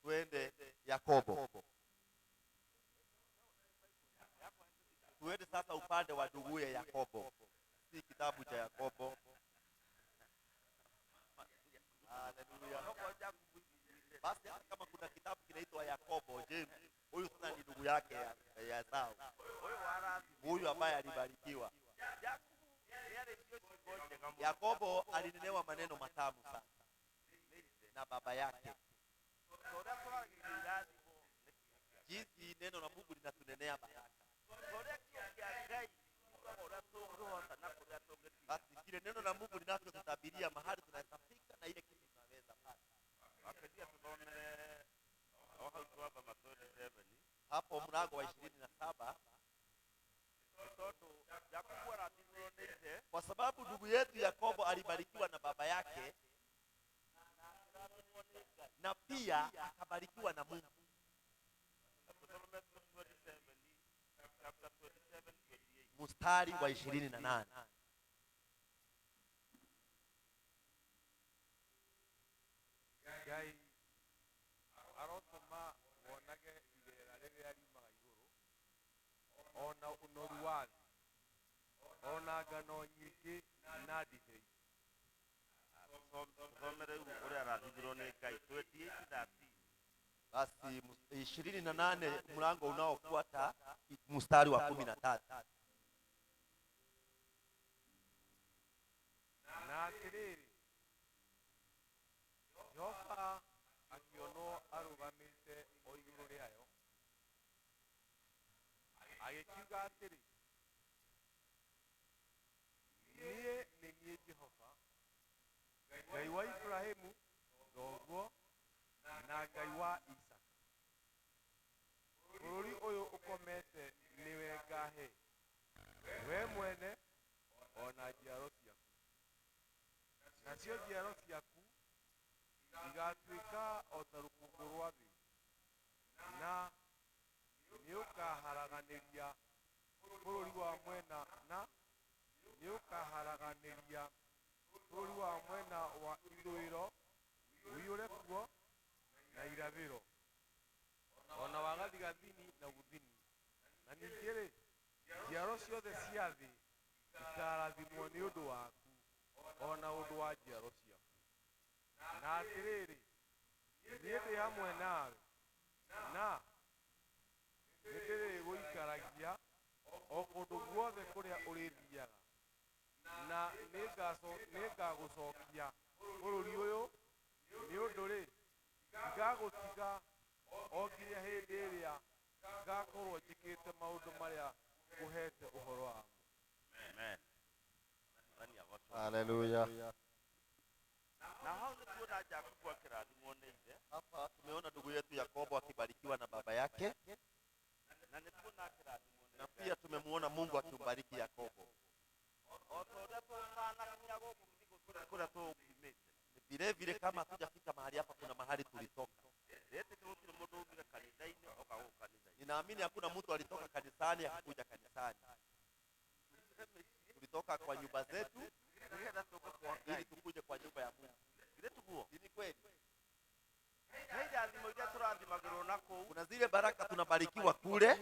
Tuende Yakobo. Tuende sasa upande wa nduguye Yakobo, si kitabu cha Yakobo. Haleluya. Basi hata kama kuna kitabu kinaitwa Yakobo, je, huyu sasa ni ndugu yake ya Esau, huyu ambaye alibarikiwa. Yakobo alinenewa maneno matamu sana na baba yake, jinsi neno la Mungu linatunenea baraka. Basi kile neno la Mungu linatutabiria mahali tunaweza fika na ile kitu tunaweza pata. Hapo mlango wa 27, kwa sababu ndugu yetu Yakobo alibarikiwa na baba yake, na pia akabarikiwa na Mungu. Mstari wa 28. Ngai arotuma wonage irera rĩrĩa riumaga igũrũ, ona ũnoru wa thĩ, ona ngano nyingĩ na ndibei. Tusomere ule arathithirwo nĩ Ngai 28:13. Basi 28 mlango unaofuata mstari wa 13. Na atĩrĩrĩ, Jehova akĩonwo arũgamĩte o igũrũ rĩayo, agĩkiuga atĩrĩ, niĩ nĩ niĩ Jehova, Ngai wa Ibrahimu thoguo na Ngai wa Isaka. Bũrũri ũyũ ũkomete nĩwe ngahe we mwene ona njiaro ciaku, nacio njiaro ciaku igatuĩka o ta rũkũngũ rwa thĩ, na nĩũkaharaganĩria bũrũri wa mwena na nĩũkaharaganĩria bũrũri wa mwena wa ithũĩro ũiyũre kuo na irathĩro, ona wa gathigathini na gũthini. Na ningĩ-rĩ, njiaro ciothe cia thĩ ikarathimwo nĩ ũndũ waku, ona ũndũ wa njiaro ciaku. Na atĩrĩrĩ, niĩ ndĩ hamwe nawe, na nĩndĩrĩgũikaragia o kũndũ guothe kũrĩa ũrĩthiaga, na nĩngagũcokia bũrũri ũyũ, nĩ ũndũ-rĩ, ngagũtiga o nginya hĩndĩ ĩrĩa ngakorwo njĩkĩte maũndũ marĩa ngũhete ũhoro wamo. Amen. Haleluya. Na hao tuona Jakubu akirathimwo nĩ ithe. Hapa tumeona ndugu yetu Yakobo akibarikiwa na baba yake, Na nĩtuona akirathimwo nĩ na pia tumemuona Mungu akimbariki Yakobo. o ta ũrĩa tũtanakinya gũkũ kũrĩa tũkumĩte. Vile vile kama hatujafika mahali hapa, kuna mahali tulitoka. Rĩtĩ gũtirĩ mũndũ ũmire kanitha-inĩ oka gũkũ kanitha-inĩ. Ninaamini hakuna mtu alitoka kanisani akakuja kanisani. Tulitoka kwa nyumba zetu Nĩgetha tũke kwa ili Ngai. tukuje kwa nyumba ya Mungu. Githĩ tiguo? Ni kweli? He irathimo iria tũrathimagĩrwo na kũu, Kuna zile baraka tunabarikiwa kule,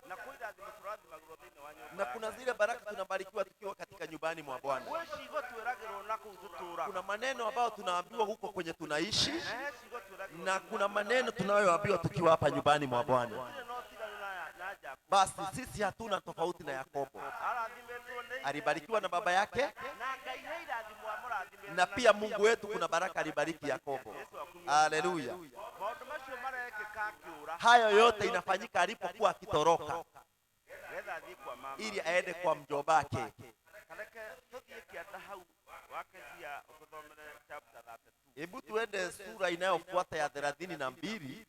na kwĩ irathimo tũrathimagĩrwo thĩinĩ wa nyũmba na ya kuna Ngai. zile baraka tunabarikiwa tukiwa katika nyumbani mwa Bwana. Gwĩ ciugo twĩragĩrwo na kũu tũtũũraga. Kuna maneno ambayo tunaambiwa huko kwenye tunaishi, Na he ciugo twĩragĩrwo na thĩinĩ kuna wa maneno tunayoambiwa tukiwa hapa nyumbani mwa Bwana. Gũtirĩ no tiganu na Jakubu. Basi sisi hatuna tofauti na Yakobo. Arathimĩtwo nĩ ithe, Alibarikiwa na baba yake, na Ngai he irathimo amũrathimĩte na pia Mungu wetu kuna baraka alibariki Yakobo. Haleluya. Maũndũ macio marekĩka akĩũra, Hayo yote inafanyika alipokuwa akitoroka getha athiĩ kwa mama. ili aende kwa mjobake. Kareke tũthiĩ kĩanda hau Wakezia ũgũthomere chapter 32. Hebu tuende sura inayofuata ya 32, 32.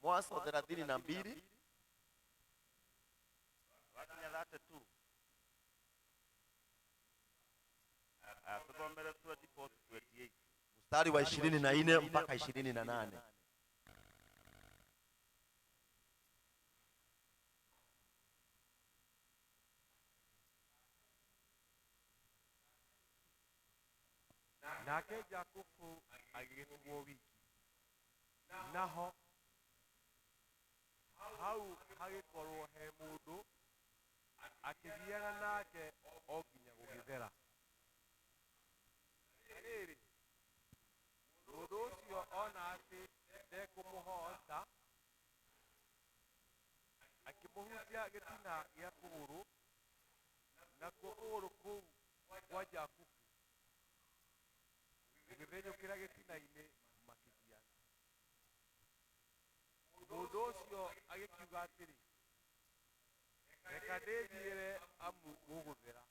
Mwanzo 32, Wakinya 32. Tũthomere 24 to 28. mstari wa 24 mpaka 28. Nake Jakubu agĩgĩtigwo wiki, naho hau hagĩkorwo he mũndũ akĩthiaga nake o nginya gũgĩthera. Rĩrĩ, mũndũ ũcio ona atĩ ndekũmũhoota, akĩmũhutia gĩtina gĩa kũgũrũ, nakuo kũgũrũ kũu kwa Jakubu gũgĩthenyũkĩra gĩtina-inĩ makĩgiana. Mũndũ ũcio agĩkiuga atĩrĩ, reka ndĩthiĩre amu gũgũthera.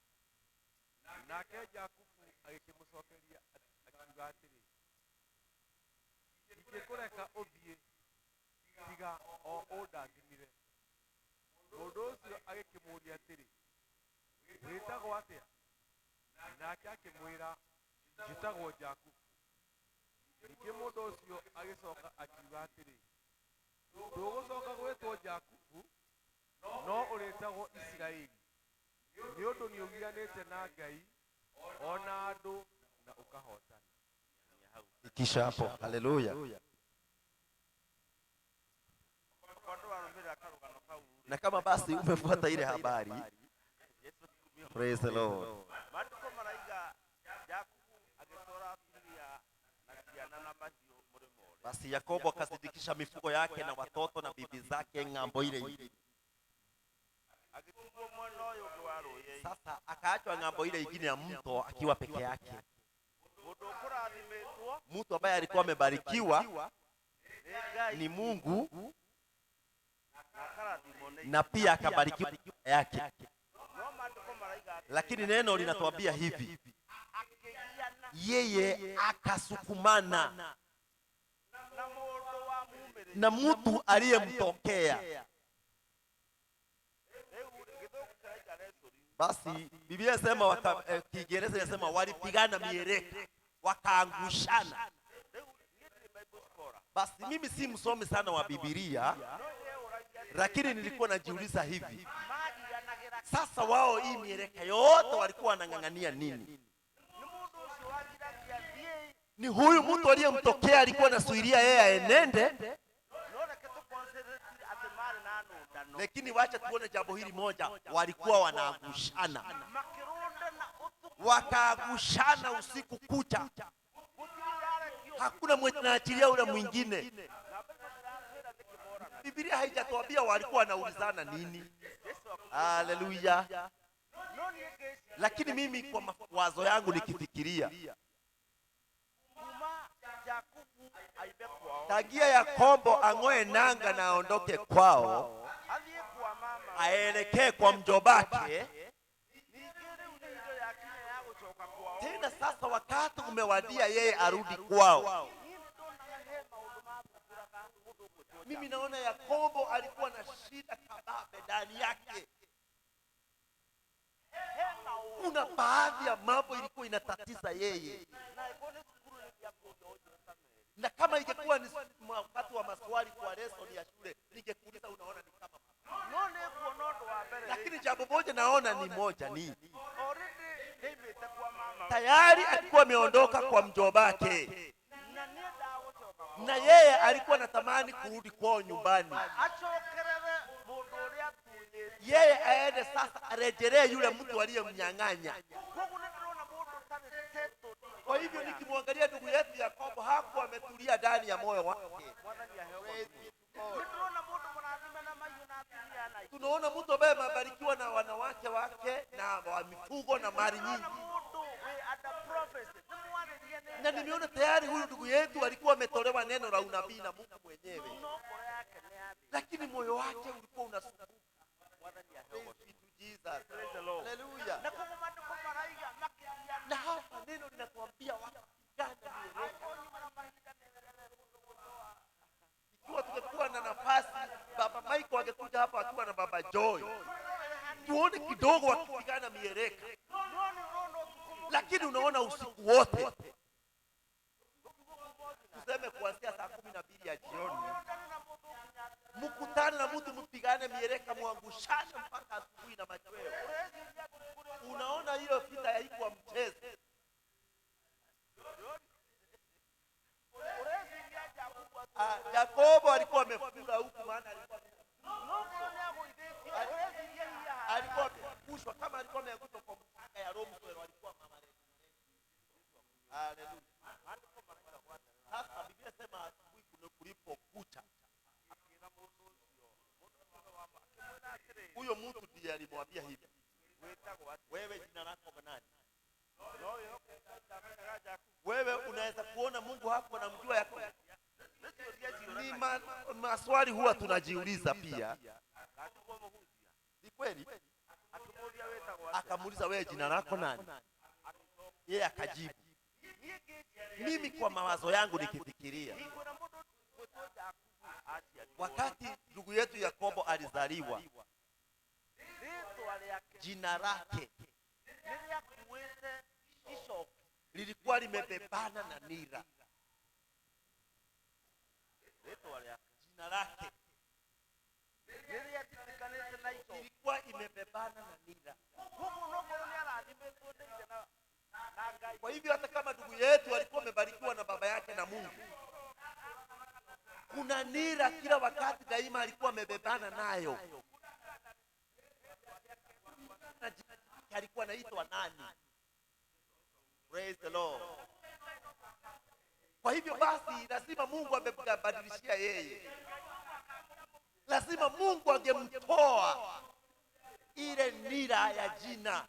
Nake Jakubu agĩkĩmũcokeria akiuga atĩrĩ, ingĩkũreka ũthiĩ tiga o ũndathimire. Mũndũ ũcio agĩkĩmũũria atĩrĩ, wĩtagwo atĩa? Nake akĩmwĩra, njĩtagwo Jakubu. ningĩ mũndũ ũcio agĩcoka akiuga atĩrĩ, ndũgũcoka gwĩtwo Jakubu, no ũrĩtagwo Isiraeli, nĩ ũndũ nĩũgianĩte na Ngai ona andũ na ũkahotana. Ikisha hapo, haleluya. Na kama basi umefuata ile habari, praise the Lord. Basi Yakobo akazidikisha mifugo yake na watoto na bibi zake ng'ambo ile ingine. Sasa akaachwa ng'ambo ile ingine ya mto akiwa peke yake. Mtu ambaye alikuwa amebarikiwa ni Mungu na pia akabarikiwa yake. Lakini neno linatuambia hivi, yeye akasukumana na mtu aliyemtokea. Basi Biblia inasema Kiingereza inasema walipigana mieleka, wakaangushana. Basi mimi si msomi sana wa Biblia, lakini nilikuwa najiuliza hivi, sasa wao hii mieleka yote walikuwa wanang'ang'ania nini? Ni huyu mtu aliyemtokea alikuwa anasuiria yeye aenende. Lakini wacha tuone jambo hili moja, walikuwa wanaangushana, wakaangushana usiku kucha, hakuna mwenye anaachilia ule mwingine. Biblia haijatuambia walikuwa wanaulizana nini. Haleluya. Lakini mimi kwa mawazo yangu nikifikiria, tangia Yakobo ang'oe nanga na aondoke kwao aelekee kwa mjobake, tena sasa wakati umewadia yeye arudi kwao. Mimi naona Yakobo alikuwa na shida kababe ndani yake. Kuna baadhi ya mambo ilikuwa inatatiza yeye, na kama ingekuwa ni wakati wa maswali kwa lesson ya shule, ningekuuliza unaona ni kama. Lakini jambo moja naona ni moja, ni tayari alikuwa ameondoka kwa mjobake, na yeye alikuwa anatamani kurudi kwao nyumbani. Yeye aende sasa arejelee yule mtu aliyemnyang'anya. Kwa hivyo nikimwangalia ndugu yetu Yakobo, hakuwa ametulia ndani ya moyo wake. Tunaona mtu ambaye amebarikiwa na wanawake wake na wa mifugo na mali nyingi, na nimeona tayari huyu ndugu yetu alikuwa ametolewa neno la unabii na Mungu mwenyewe, lakini moyo wake ulikuwa unasumbuka. Haleluya. Na hapa neno linatuambia wakapigana mieleka. Ikiwa tungekuwa na nafasi, Baba Michael angekuja hapa akiwa na Baba Joy, tuone kidogo wakipigana mieleka. Lakini unaona usiku wote, tuseme kuanzia saa 12 ya jioni, mkutane na mtu mpigane mieleka, muangushane mpaka asubuhi na machweo. Unaona hiyo vita haikuwa mchezo. Yakobo alikuwa amefunga huku, maana alikuwa amekushwa, kama alikuwa amekushwa kwa mchanga ya Rome, walikuwa mama. Haleluya. Sasa Biblia sema asubuhi kulipokucha, huyo mtu ndiye alimwambia hivi, wewe jina lako nani? Wewe unaweza kuona Mungu hapo anamjua yako. Ni maswali huwa tunajiuliza pia. Ni kweli? Akamuuliza, wewe jina lako nani? Yeye akajibu. Mimi kwa mawazo yangu nikifikiria, wakati ndugu yetu Yakobo alizaliwa, jina lake lilikuwa limebebana na nira. mmebebana na nira. Mungu noko ni arathimĩtwo nĩ ithe na Ngai. Kwa hivyo hata kama ndugu yetu alikuwa amebarikiwa na baba yake na Mungu, kuna nira kila wakati daima alikuwa amebebana nayo. Alikuwa anaitwa nani? Praise the Lord. Kwa hivyo basi lazima Mungu amebadilishia yeye, lazima Mungu angemtoa ile nira ya jina.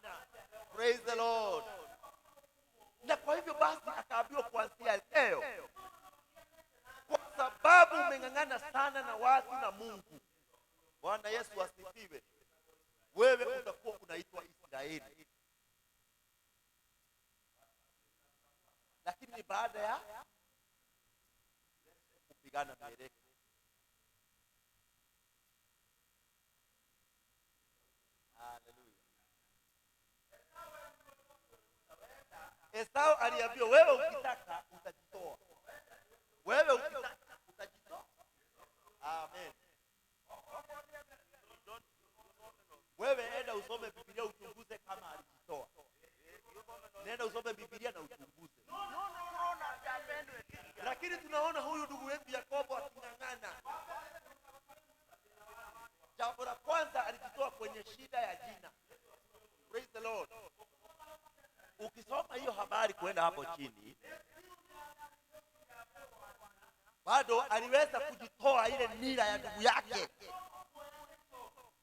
Praise the Lord. Na kwa hivyo basi akaambiwa kuanzia leo, kwa sababu umeng'ang'ana sana na watu na Mungu, Bwana Yesu asifiwe, wewe utakuwa unaitwa Israeli. Lakini baada ya kupigana mieleka. Haleluya. Esau aliambiwa wewe ukitaka utajitoa. Wewe ukitaka utajitoa. Amen. Wewe enda usome Biblia uchunguze kama alijitoa. Nenda usome Biblia na uchunguze. Lakini tunaona huyu ndugu wetu Yakobo aking'ang'ana. Jambo la kwanza alijitoa kwenye shida ya jina. Praise the Lord. Ukisoma hiyo habari kwenda hapo chini, bado aliweza kujitoa ile nira ya ndugu yake,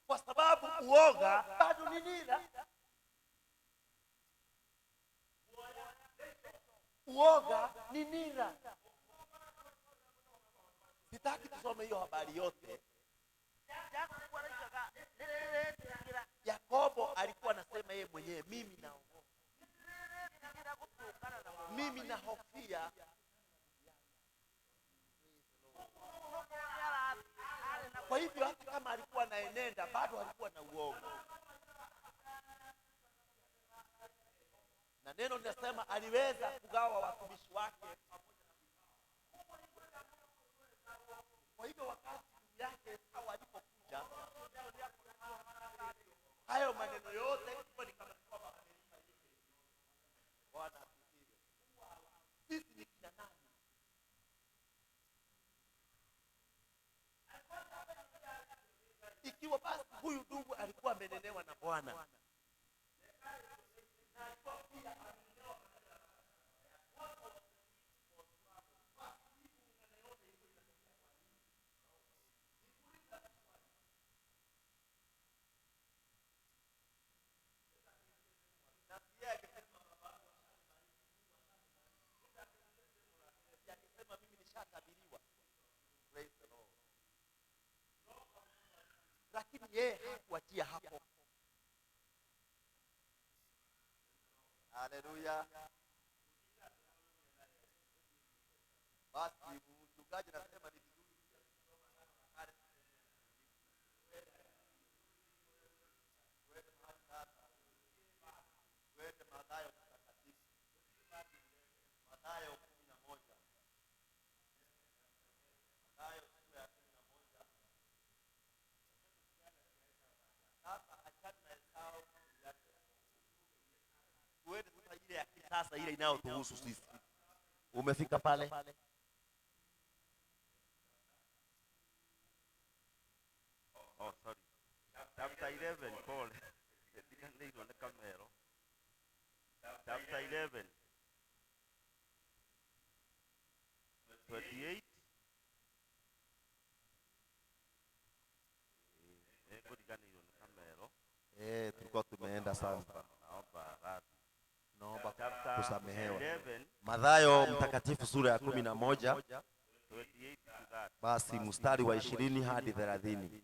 kwa sababu uoga bado ni nira. Uoga ni nira. Sitaki tusome hiyo habari yote. Yakobo alikuwa anasema yeye mwenyewe, mimi nahofia. Kwa hivyo hata kama alikuwa anaenenda, bado alikuwa na uoga. Na neno linasema aliweza kugawa watumishi wake. Kwa hivyo wakati yake Esau alipokuja, hayo maneno yote ilikuwa ni kama kwamba Bwana asifiwe. Sisi ni kina nani? Ikiwa basi huyu ndugu alikuwa amenenewa na Bwana, lakini yeye hakuachia hapo. Haleluya. Basi mchungaji anasema ni vizuri twende Mathayo mtakatifu, Mathayo 11. Mathayo sura ya 11. Sasa achana na Esau yake. Twende sasa ile ya kisasa, ile inayotuhusu sisi. Umefika pale? Oh, sorry. Chapter 11, Paul. Chapter 11. 28. Tulikuwa tumeenda sana. Naomba kusamehewa. Mathayo mtakatifu sura ya 11. Basi mstari wa 20 hadi 30.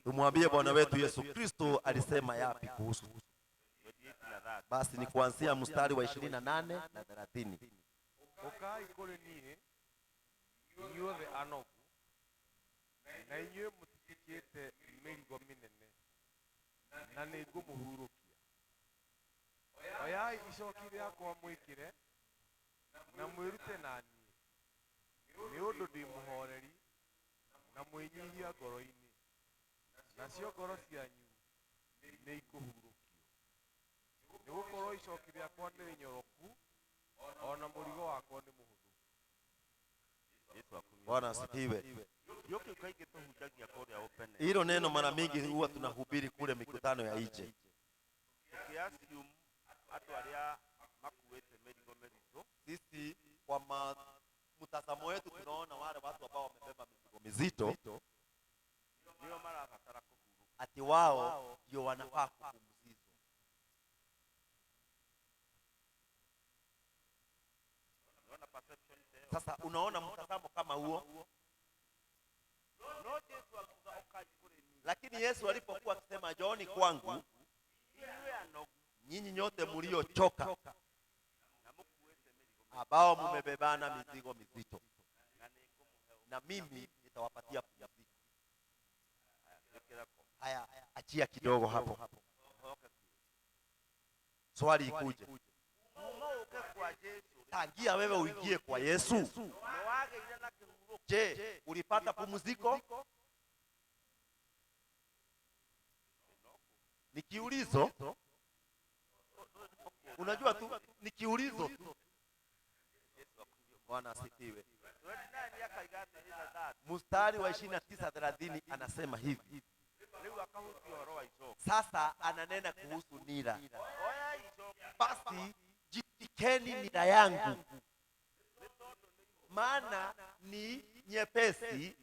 Tumwambie Bwana wetu Yesu Kristo alisema yapi kuhusu. Basi ni kuanzia mstari wa 28 na 30. Ukai kule niĩ inyuothe anogu na inyuĩ mũtitikĩte mĩrigo mĩnene na nĩ ngũmũhurũkia. Oyai icoki rĩakwa mwĩkĩre na mwĩrute na niĩ, nĩ ũndũ ndĩ mũhoreri na mwĩnyihia ngoro-inĩ, nacio ngoro cianyu nĩ ikũhurũkio nĩgũkorwo icoki rĩakwa nĩ rĩnyoroku ona mũrigo wakwa nĩ mũhũthũ. Yesu akumie. Bwana asifiwe. Yoki kaingi tuhunjagia kũrĩa open. Hilo neno mara mingi huwa tunahubiri kule mikutano ya nje. Tukiassume watu arĩa makuĩte mĩrigo mĩritũ, Sisi kwa mtazamo wetu tunaona wale watu ambao wamebeba mizigo mizito ndio marabatara kũhurũka. ati wao ndio wanafaa kupumzizwa. Unaona perception hiyo. Sasa unaona mtazamo kama huo, No Yesu akuga okaji kule ni. lakini Yesu alipokuwa akisema njooni kwangu Iwe anogu nyinyi nyote mliochoka na mkuĩte mĩrigo ambao mmebebana mizigo mizito, na nĩngũmũhe na mimi nitawapatia pumziko. ũkĩra ko. Haya, achia kidogo hapo. Hoke. Swali ikuje, Kuma uke kwa Yesu. tangia wewe uingie kwa Yesu, Nĩwagĩire na kĩhurũko. je, ulipata pumziko? Ni kiulizo. Unajua tu ni kiulizo tu. Bwana asifiwe. Mstari wa 29:30 anasema hivi. Sasa ananena kuhusu nira. Basi jikeni nira yangu, maana ni nyepesi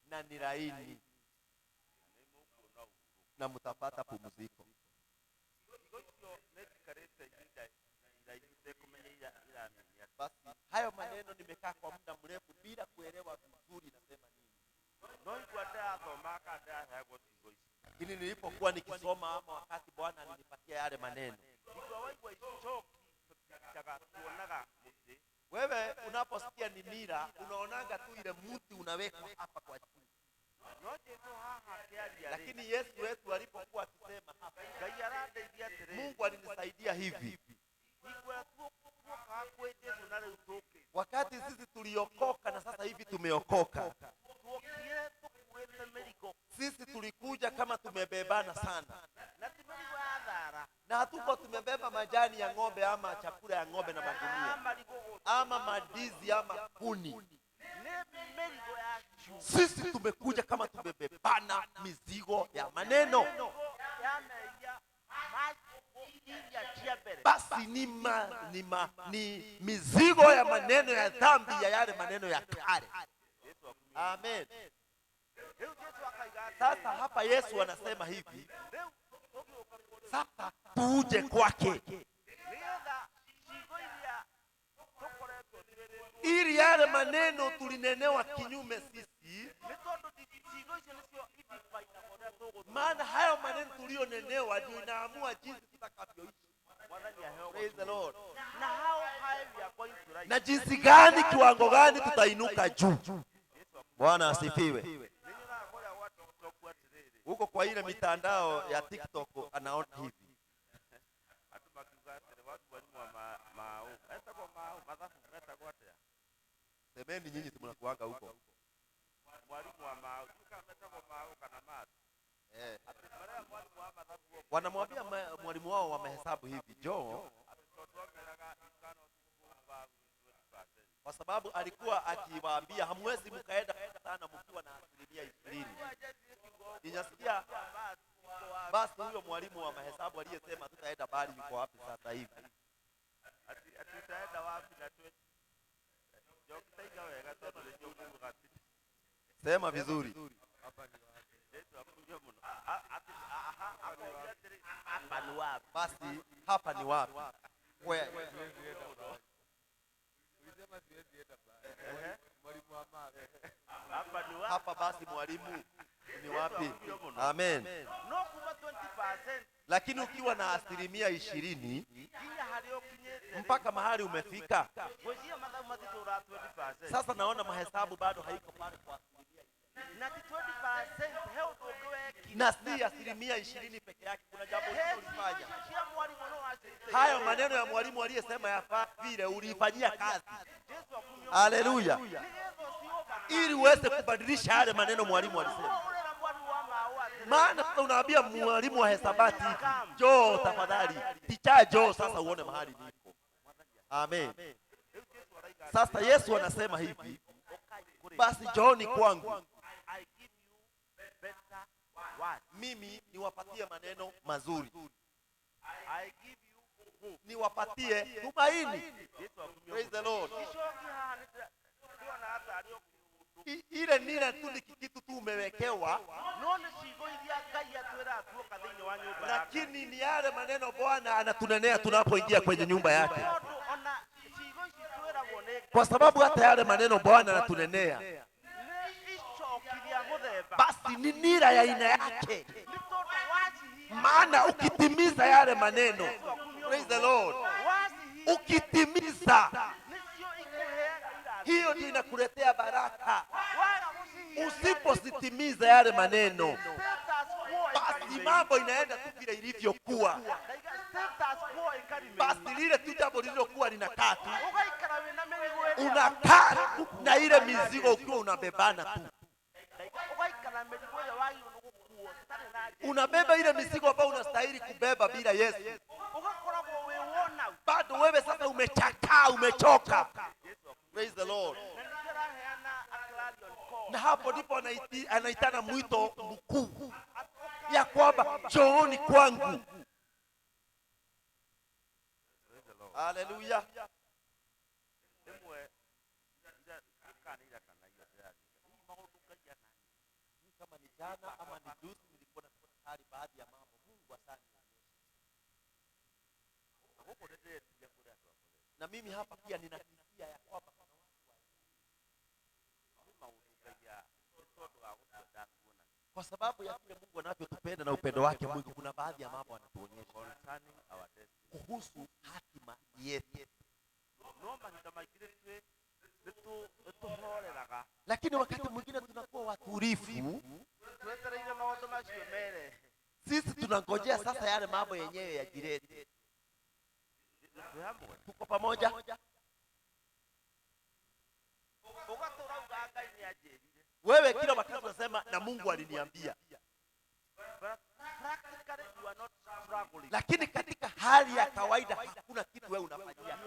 na ni laini, na mtapata pumziko. Basi hayo maneno nimekaa kwa muda mrefu bila kuelewa vizuri nasema nini. Lakini nilipokuwa nikisoma ama wakati Bwana alinipatia yale maneno, wewe unaposikia ni nira unaonanga tu ile mti unawekwa hapa kwa juu. Lakini Yesu wetu alipokuwa akisema hapa, Mungu alinisaidia hivi. Wakati sisi tuliokoka na sasa hivi tumeokoka, sisi tulikuja kama tumebebana sana, na hatuko tumebeba majani ya ng'ombe ama chakula ya ng'ombe na magunia ama madizi ama kuni. Sisi tumekuja kama tumebebana mizigo ya maneno. Basi ni mizigo ya maneno ya dhambi, ya yale maneno ya kale. Amen. Sasa hapa Yesu anasema hivi, sasa tuje kwake ili yale maneno tulinenewa kinyume sisi, maana hayo maneno tulionenewa ndio inaamua jinsi tutakavyoishi. Praise the Lord. Na jinsi gani, kiwango gani tutainuka juu. Bwana asifiwe. Huko kwa ile mitandao ya TikTok anaona hivi. Semeni nyinyi mnakuanga huko. Wanamwambia mwalimu wao wa mahesabu hivi, Joe, kwa sababu alikuwa akiwaambia hamwezi mkaenda sana mkiwa na 20%. Ninasikia basi huyo mwalimu wa mahesabu aliyesema tutaenda bali yuko wapi sasa hivi? Tutaenda wapi na tu? Sema vizuri. Basi hapa ni wapi? Hapa basi mwalimu ni wapi? Amen. Lakini ukiwa na 20% mpaka mahali umefika, sasa naona mahesabu bado haiko pale kwa 20%. Na si 20% peke yake, kuna jambo hilo ulifanya. Hayo maneno ya mwalimu aliyesema yafaa vile ulifanyia kazi. Haleluya. Ili uweze kubadilisha yale maneno mwalimu alisema. Maana sasa unaambia mwalimu wa hesabati, njoo tafadhali, ticha njoo sasa uone mahali niko. Amen. Sasa Yesu anasema hivi, basi njooni kwangu, mimi niwapatie maneno mazuri, niwapatie tumaini. Praise the Lord. Ile nina tu ni kitu tu umewekewa, lakini ni yale maneno Bwana anatunenea tunapoingia kwenye nyumba yake, kwa sababu hata yale maneno Bwana anatunenea basi ni nira ya aina yake. Maana ukitimiza yale maneno, praise the Lord, ukitimiza hiyo ndio inakuletea baraka. Usipositimiza yale maneno, basi mambo inaenda tu vile ilivyokuwa. Basi lile tu jambo lililokuwa linakaa tu, unakaa na ile mizigo ukiwa unabebana tu. Unabeba ile mizigo ambayo unastahili kubeba bila Yesu. Bado wewe sasa umechakaa, umechoka. Praise the Lord. Na hapo ndipo anaitana mwito mkuu ya kwamba njooni kwangu. Haleluya. Kama ni jana ama ni juzi nilikuwa natafakari baadhi ya mambo. Mungu asante. Na mimi hapa pia ninakisia ya kwamba kwa sababu ya vile Mungu anavyotupenda na upendo wake mwingi, kuna baadhi ya mambo anatuonyesha kuhusu hatima yetu. Lakini wakati mwingine tunakuwa watulivu, sisi tunangojea sasa yale mambo yenyewe yajirete. Tuko pamoja? Wewe kila wakati unasema na Mungu aliniambia, lakini katika hali ya kawaida hakuna kitu wewe unafanyia.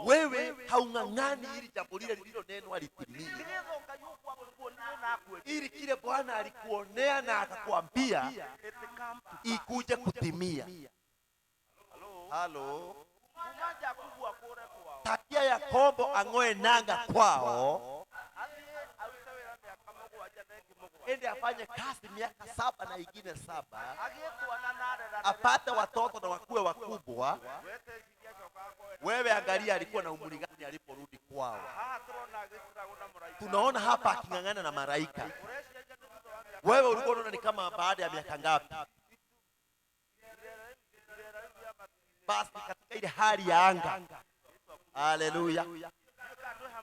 Wewe haung'ang'ani ili jambo lile lililonenwa litimie, ili kile Bwana alikuonea na akakwambia ikuje kutimia. Halo. Takia Yakobo ang'oe nanga kwao, ende afanye kazi miaka 7 na ingine 7, apate watoto na wakuwe wakubwa. Wewe angalia alikuwa na umri gani aliporudi kwao. Tunaona hapa aking'ang'ana na malaika. Wewe ulikuwa unaona ni kama baada ya miaka ngapi? Basi katika ile hali ya anga. Haleluya.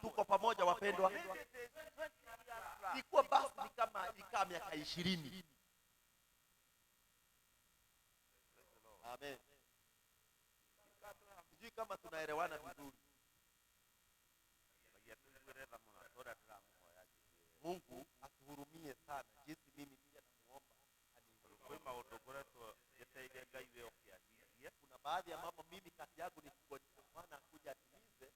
Tuko pamoja wapendwa. Ilikuwa basi ni kama ilikaa miaka 20. Amen. Sijui kama tunaelewana vizuri. Mungu atuhurumie sana, jinsi mimi pia namuomba kuna baadhi ya mambo mimi kazi yangu ni kungojea Bwana akuja atimize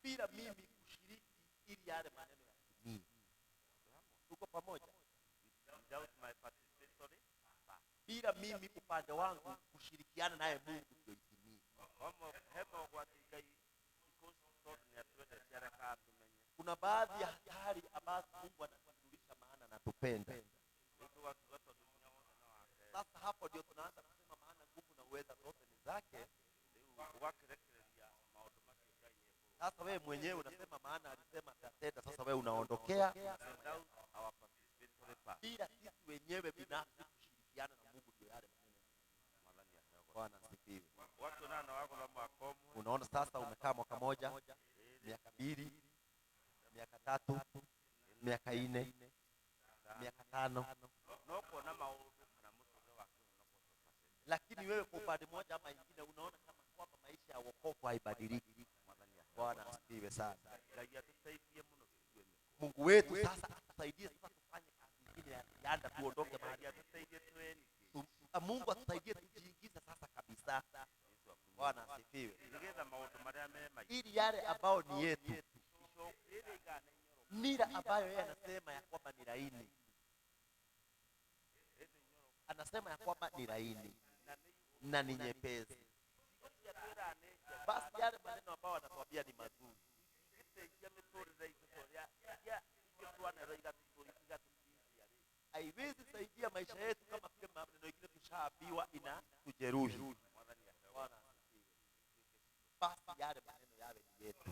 bila mimi kushiriki ili yale maneno yatimie. Tuko pamoja? Bila mimi upande wangu kushirikiana naye Mungu ndio itimie. Kuna baadhi ya hatari ambazo Mungu anatujulisha, maana anatupenda. Sasa hapo ndio tunaanza kusema maana nguvu na uweza zote ni zake. Sasa wewe mwenyewe unasema maana alisema atatenda, sasa wewe unaondokea bila sisi wenyewe binafsi kushirikiana na Mungu ndio yale maneno. Bwana asifiwe. Unaona sasa umekaa mwaka moja, miaka 2, miaka 3, miaka 4, miaka 5. Lakini wewe kwa upande mmoja ama nyingine unaona kama kwamba maisha ya wokovu haibadiliki. Bwana asifiwe sana. Mungu wetu sasa atusaidie sasa tufanye kazi nyingine ya ziada, tuondoke mahali. Atusaidie tueni. Mungu atusaidie tujiingize sasa kabisa. Bwana asifiwe. Nigetha maundu maria mema. Ili yale ambao ni yetu, mira ambayo yeye anasema ya kwamba ni laini, anasema ya kwamba ni laini na ni nyepesi, basi yale maneno ambayo anatuambia ni mazuri. Haiwezi saidia maisha yetu kama vile maneno mengine tushaambiwa inatujeruhi. Basi yale maneno yawe ni yetu.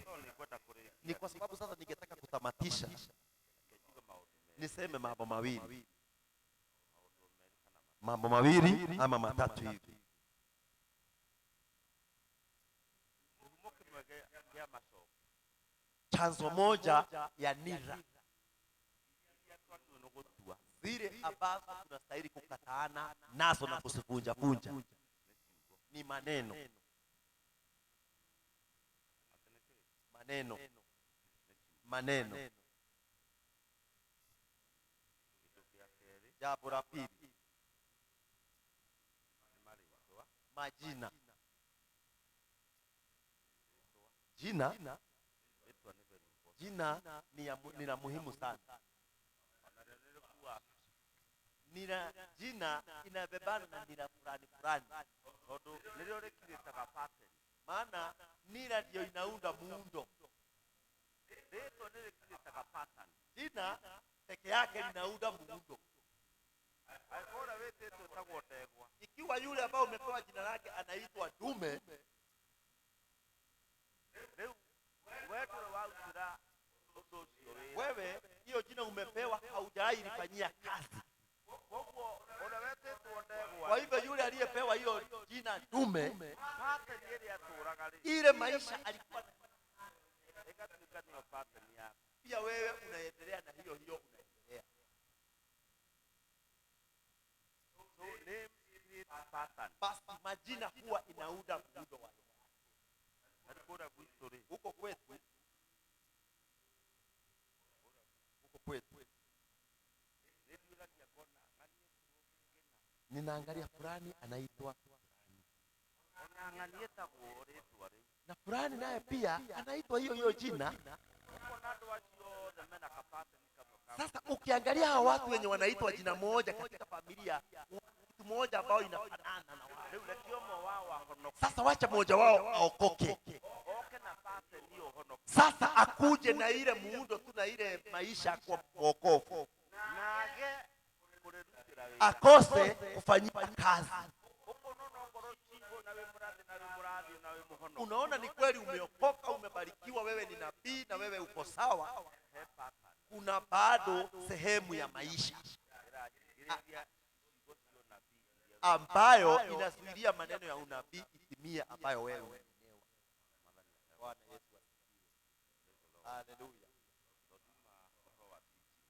Ni kwa sababu sasa ningetaka kutamatisha, niseme mambo mawili ama matatu hivi. Chanzo moja ya nira zile ambazo tunastahili kukataana nazo na kusivunja vunja ni maneno. Jambo la pili, majina. Jina ni la muhimu sana. Jina inabebana na nira fulani. Maana nira ndio inaunda muundo. Jina peke yake linaunda muundo. Ikiwa yule ambao umepewa jina lake anaitwa dume, wewe hiyo jina umepewa haujawahi lifanyia kazi. Kwa hivyo yule aliyepewa hiyo jina dume, ile maisha alikuwa pia wewe unaendelea na hiyo unaendelea. Basi majina huwa inaunda muundo wa huko kwetu. Ninaangalia fulani anaitwa na fulani naye pia anaitwa hiyo jina. Sasa ukiangalia hao watu wenye wanaitwa jina moja katika familia, mtu mmoja ambao inafanana na wao. Sasa wacha mmoja wao aokoke, sasa akuje na ile muundo tu na ile maisha kwa wokovu, akose kufanyia kazi. Unaona ni kweli umeokoka, umebarikiwa, wewe ni nabii na wewe uko sawa, kuna bado sehemu ya maisha ambayo inazuilia maneno ya unabii itimie, ambayo wewe mwenyewe. Bwana Yesu asifiwe. Haleluya.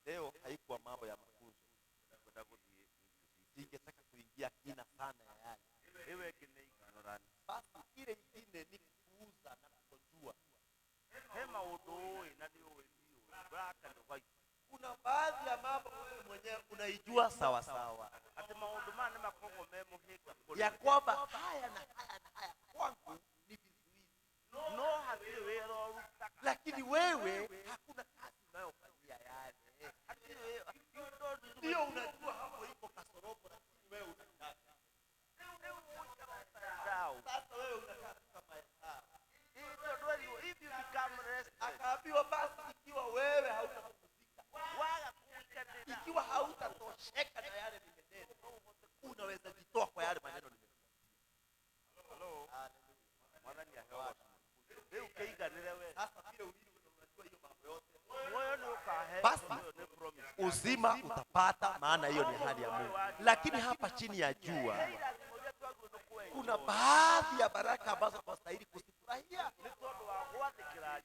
Leo haikuwa mambo ya mafunzo, ningetaka kuingia kina sana ya yale. Basi ile ingine ni kuuza na kutojua. Kuna baadhi ya mambo wewe mwenyewe unaijua sawa sawa, ya kwamba haya na haya kwangu ni vizuizi, lakini wewe hakuna kazi unayofanyia yale. Ndio unajua hapo iko kasorobo, lakini wewe unataka. Sasa wewe unataka kama akaambiwa basi, ikiwa wewe hautapumzika, ikiwa hautatosheka na yale nimenena, unaweza jitoa kwa yale maneno nimenena. Sasa vile ulivyo unajua hiyo mambo yote, basi uzima utapata, maana hiyo ni hali ya Mungu. Lakini hapa chini ya jua kuna baadhi ya baraka ambazo tunastahili kuzifurahia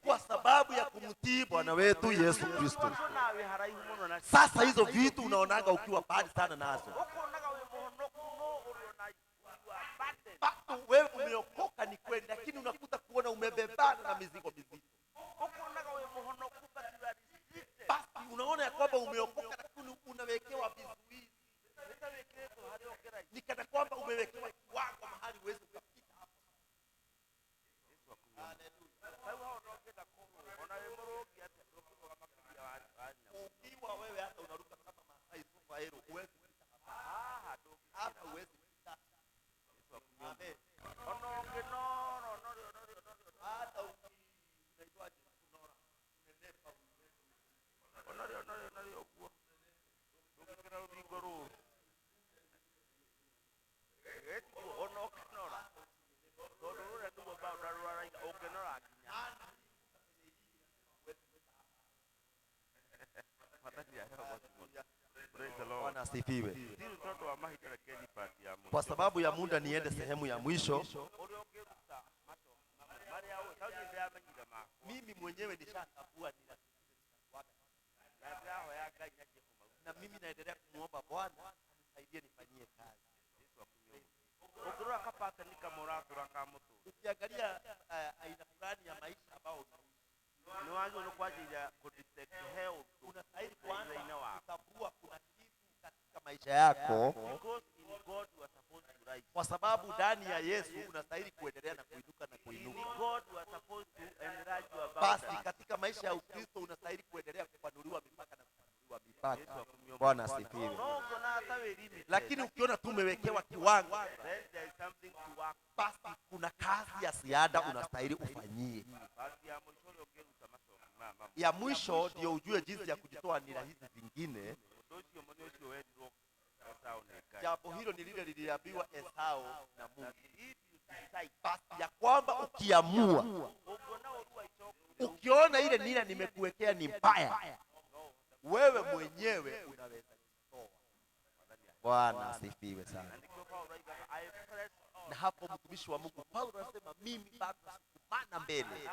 kwa sababu ya kumtii Bwana wetu Yesu Kristo. Sasa hizo vitu unaonaga ukiwa mbali sana nazo. Wewe umeokoka ni kweli, lakini unakuta kuona umebebana na mizigo mizito. Basi unaona ya kwamba umeokoka lakini unawekewa vizuizi. Ni kana kwamba umewekewa kiwango mahali huwezi ukapita hapo. Ukiwa wewe hata unaruka kama Masai Super Hero huwezi kupita hapa huwezi kupita. Amen. Hata unaitwaje kunora unenepa onari okuo ukikira rudingo ruru eti ono kinora todo rure ndugo ba ndarwara okenora akinya Bwana asifiwe. Kwa sababu ya muda niende sehemu ya mwisho. Mimi mwenyewe nishatambua na mimi naendelea kumuomba Bwana anisaidie nifanyie kazi. Ukiangalia aina fulani ya maisha ambao unastahili kuanza kutambua kuna kitu katika maisha yako, kwa sababu ndani ya Yesu unastahili kuendelea na kuinuka na kuinuka. Basi katika maisha ya Ukristo unastahili kuendelea kupanuliwa mipaka na kupanuliwa mipaka. Bwana asifiwe. Lakini ukiona tu umewekewa kiwango, basi kuna kazi ya ziada unastahili ufanyie. Ya mwisho ndio ujue jinsi ya kujitoa nira hizi zingine. Jambo hilo ni lile liliambiwa Esau na Mungu. Basi ya kwamba ukiamua, ukiona ile nira nimekuwekea ni mbaya, wewe mwenyewe unaweza kutoa. Bwana asifiwe sana. Na hapo mtumishi wa Mungu Paulo anasema mimi bado nasukumana mbele.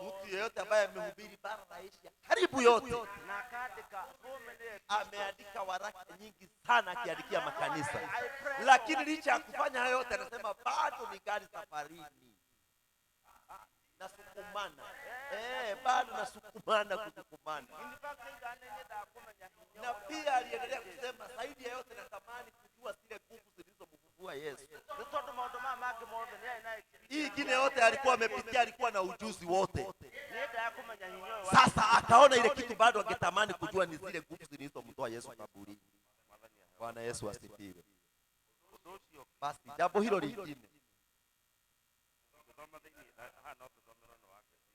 Mtu yeyote ambaye amehubiri bara la Asia karibu yote, ameandika waraka nyingi sana akiandikia makanisa, lakini licha ya kufanya hayo yote anasema bado ningali safarini. Nasukumana. Bado nasukumana kusukumana. Na pia aliendelea kusema zaidi ya yote natamani kujua zile nguvu zilizomfufua Yesu. Hii ingine yote alikuwa amepitia, alikuwa na ujuzi wote. Sasa akaona ile kitu bado angetamani kujua ni zile nguvu zilizomtoa Yesu kaburini. Bwana Yesu asifiwe. Basi jambo hilo lingine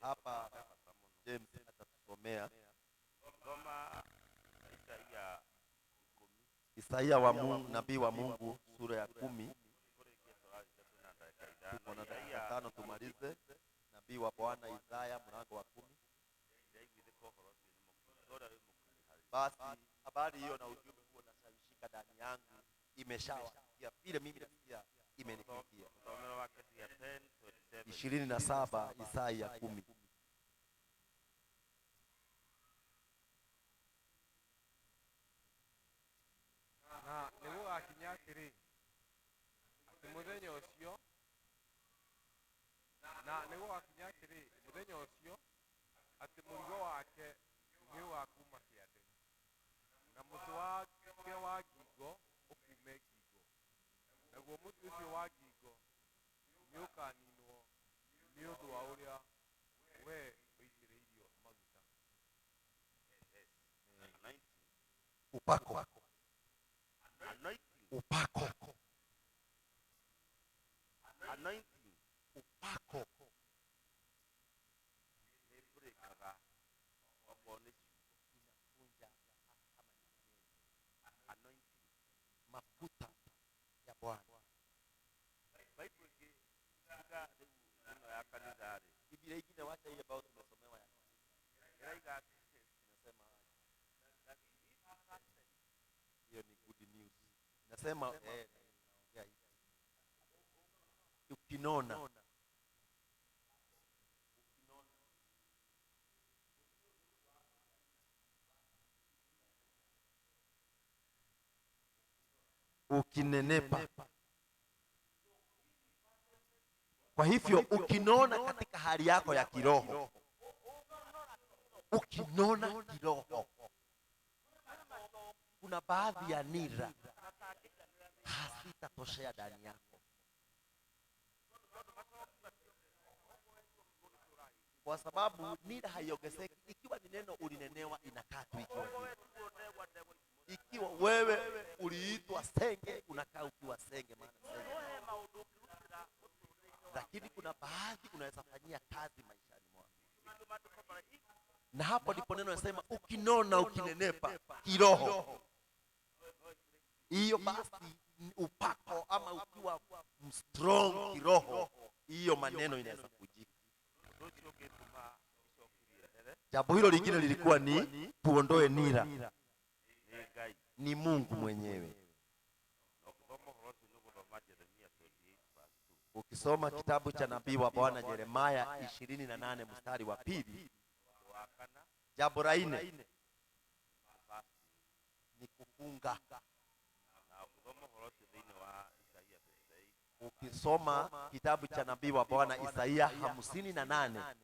hapa James atatusomea Isaia wa Mungu, nabii wa Mungu, sura ya 10. Tuko na dakika 5 tumalize. Nabii wa Bwana Isaya mlango wa 10. Basi habari hiyo na ujumbe huo unashawishika ndani yangu, imeshawafikia vile mimi nasikia imenifikia. 27 Isaya 10. Na niguo akinya atiri ati muthenya ucio na niguo akinya atiri muthenya ucio ati murigo wake ni wa kuma kiande na mutu wake wa ngingo ukume ngingo naguo mutu ucio wa ngingo ni ukaninwo ni undu wa uria we witiriirio maguta upako upako anointing upako nebrekaga opone inakunja kama anointing mafuta ya Bwana. Bible hii katika neno ya kanisa Biblia ingine wacha ile ambayo tumesomewa ya inasema hiyo ni good news. Nasema naongea hivi. Ukinona ukinenepa. Kwa hivyo ukinona katika hali yako ya kiroho, ukinona kiroho. Kuna baadhi ya nira hasitatoshea ndani yako, kwa sababu nira haiongezeki. Ikiwa ni neno ulinenewa, inakaa tu ikiwa hivyo. Ikiwa wewe uliitwa senge, unakaa ukiwa senge, maana senge. Lakini kuna baadhi unaweza fanyia kazi maishani mwako, na hapo ndipo neno nasema ukinona ukinenepa kiroho. Hiyo basi upako, ama ukiwa strong kiroho, hiyo maneno inaweza kujika. Jambo hilo lingine lilikuwa ni tuondoe nira, ni Mungu mwenyewe. Ukisoma kitabu cha nabii wa Bwana Yeremia 28 mstari wa 2, jambo la 4 ni kufunga. Ukisoma kitabu cha nabii wa Bwana Isaia 58,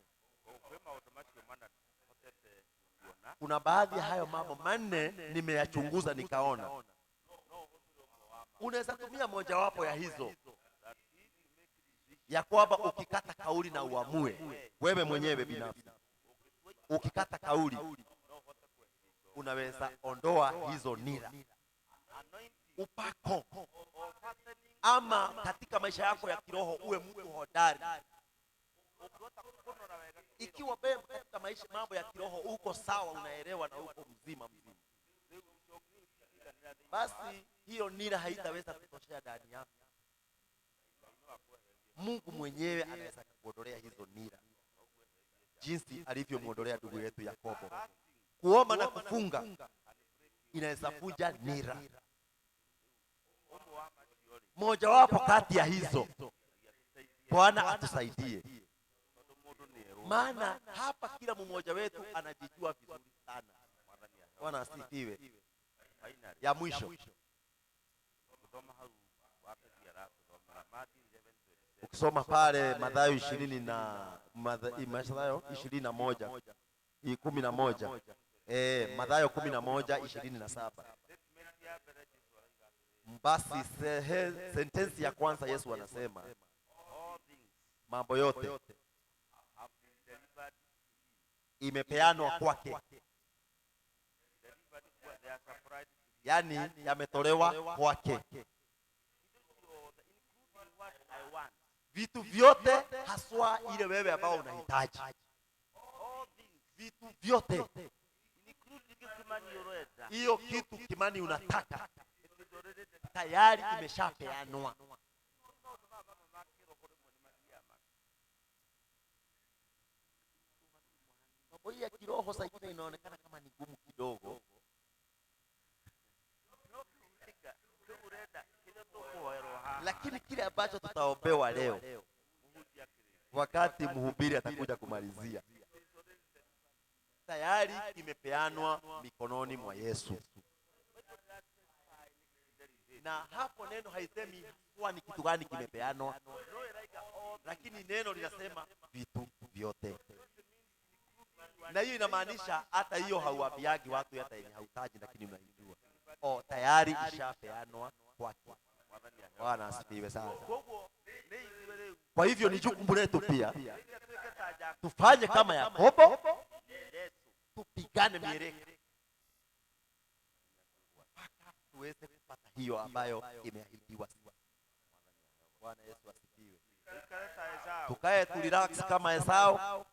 kuna baadhi ya hayo mambo manne nimeyachunguza nikaona unaweza tumia mojawapo ya hizo, ya kwamba ukikata kauli na uamue wewe mwenyewe binafsi, ukikata kauli unaweza ondoa hizo nira. Upako, ama katika maisha yako ya kiroho uwe mtu hodari. Ikiwa wewe katika maisha mambo ya kiroho uko sawa, unaelewa na uko mzima, basi hiyo nira haitaweza kutoshea ndani yako. Mungu mwenyewe anaweza kuondolea hizo nira, jinsi alivyomwondolea ndugu yetu Yakobo. Kuomba na kufunga inaweza kuja nira. Mojawapo kati ya hizo, Bwana atusaidie, maana hapa kila mmoja wetu anajijua vizuri sana. Bwana asifiwe. Ya mwisho, ukisoma pale Mathayo 11, Mathayo 11:27, basi sentensi ya kwanza Yesu anasema mambo yote imepeanwa kwake, yani yametolewa kwake. Vitu vyote, haswa ile wewe ambao unahitaji, vitu vyote, hiyo kitu kimani unataka tayari imeshapeanwa. Mambo ya kiroho sasa hivi inaonekana kama ni ngumu kidogo, lakini kile ambacho tutaombewa leo, wakati mhubiri atakuja kumalizia, tayari imepeanwa mikononi mwa Yesu. Na hapo neno haisemi kwa ni kitu gani kimepeanwa, lakini neno linasema vitu vyote. Na hiyo inamaanisha hata hiyo hauambiagi watu hata yenye hautaji, lakini unaijua tayari ishapeanwa kwake. Bwana asifiwe sana. Kwa hivyo ni jukumu letu pia tufanye kama Yakobo, tupigane mieleka mpaka tuweze kupata hiyo ambayo imeahidiwa. Bwana Yesu asifiwe. Tukae tulirax kama Esau,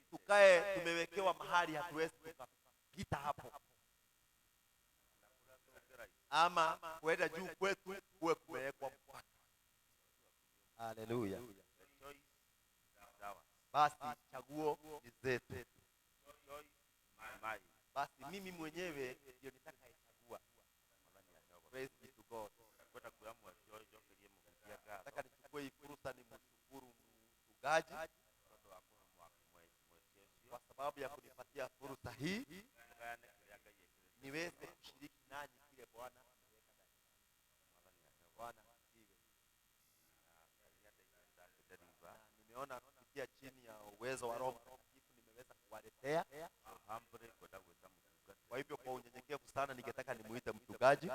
tukae tumewekewa mahali hatuwezi tukapita hapo, ama kwenda juu kwetu kuwe kumewekwa mpaka. Haleluya. Basi chaguo ni zetu. Basi mimi mwenyewe ndio nitakayechagua. Praise be to God. Nataka nichukue hii fursa nimshukuru mchungaji kwa sababu ya kunipatia fursa hii niweze kushiriki nanyi kile Bwana ameweka ndani. Bwana asifiwe. naona kupitia chini ya uwezo wa Roho Mtakatifu nimeweza kuwaletea. Kwa hivyo kwa unyenyekevu sana ningetaka nimuite mchungaji,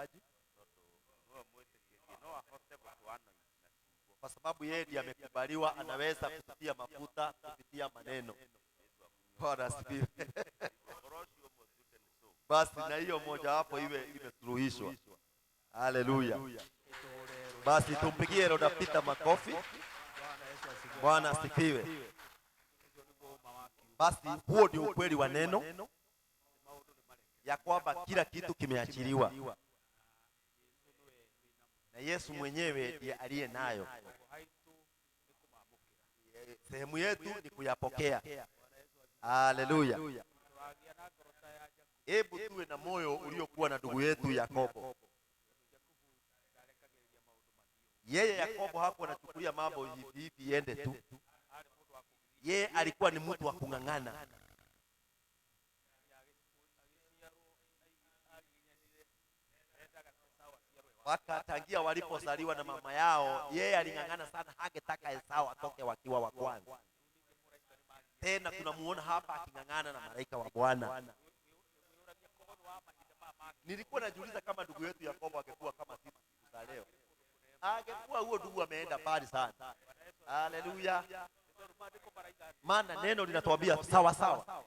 kwa sababu yeye ndiye amekubaliwa, anaweza kupitia mafuta, kupitia maneno. Bwana asifiwe. Basi na hiyo moja hapo imesuluhishwa. Haleluya. Basi tumpigie Roda Peter makofi. Bwana asifiwe. Basi huo ndio ukweli wa neno, ya kwamba kila kitu kimeachiliwa na Yesu mwenyewe ndiye aliye nayo. Sehemu yetu ni kuyapokea. Haleluya. Hebu tuwe na moyo uliokuwa na ndugu yetu Yakobo. Yeye Yakobo hapo anachukulia mambo hivi iende tu. Yeye alikuwa ni mtu wa kung'ang'ana. Wakatangia walipozaliwa na mama yao, yeye aling'ang'ana sana, hangetaka Esau atoke wakiwa wa kwanza. Tena tunamuona hapa aking'ang'ana na malaika wa Bwana. Nilikuwa najiuliza kama ndugu yetu Yakobo angekuwa kama sisi siku za leo, angekuwa huo ndugu ameenda mbali sana. Haleluya. Maana neno linatuambia sawa sawa,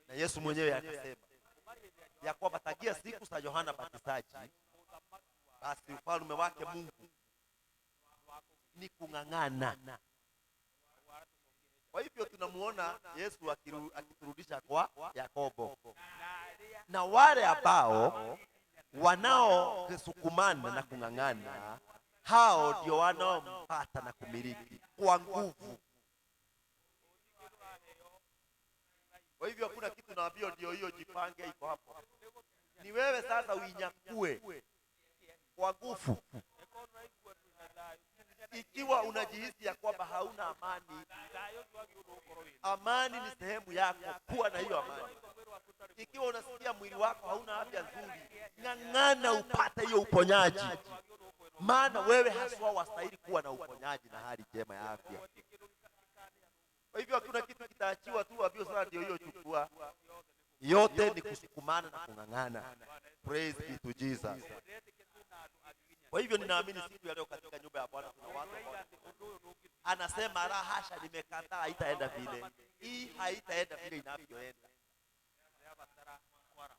na Yesu mwenyewe akasema ya kwamba tangia siku za Yohana Batizaji, basi ufalme wake Mungu ni kung'ang'ana. Kwa hivyo tunamuona Yesu akiturudisha kwa Yakobo, na wale ambao wanaosukumana na kung'ang'ana, hao ndio wanaompata na kumiliki kwa nguvu. Kwa hivyo hakuna kitu naambia ndio hiyo jipange iko hapo. Ni wewe sasa uinyakue kwa nguvu. Ikiwa unajihisi ya kwamba hauna amani, amani ni sehemu yako, kuwa na hiyo amani. Ikiwa unasikia mwili wako hauna afya nzuri, ng'ang'ana upate hiyo uponyaji. Maana wewe haswa wastahili kuwa na uponyaji na hali njema ya afya. Kwa hivyo hakuna kitu kitaachiwa tu ambio sana ndio hiyo chukua. Yote ni kusukumana na kung'ang'ana. Praise be to Jesus. Kwa hivyo ninaamini siku ya leo katika nyumba ya Bwana kuna watu anasema la hasha, nimekataa, haitaenda vile. Hii haitaenda vile inavyoenda.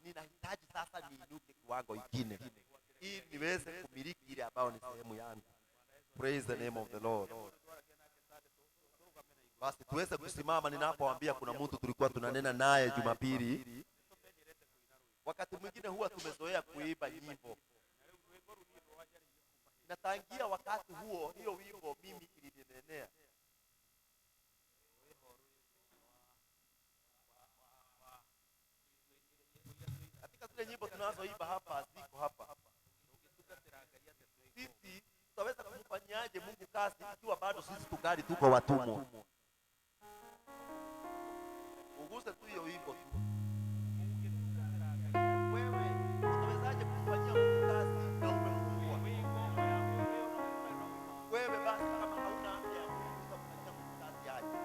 Ninahitaji sasa niinuke kiwango kingine ili niweze kumiliki ile ambayo ni sehemu yangu. Praise the name of the Lord. Basi tuweze kusimama ninapoambia kuna mtu tulikuwa tunanena naye Jumapili. Wakati mwingine huwa tumezoea kuimba nyimbo. Natangia wakati huo hiyo wimbo mimi ilinenea. Katika zile nyimbo tunazoimba hapa ziko hapa. Sisi tutaweza kumfanyaje Mungu kazi ikiwa bado sisi tukali tuko watumwa? Uguse tu hiyo wimbo tu. Wewe utawezaje kumfanyia Mungu kazi na umefungwa? Wewe basi kama hauna afya ya mwili utamfanyia Mungu kazi aje?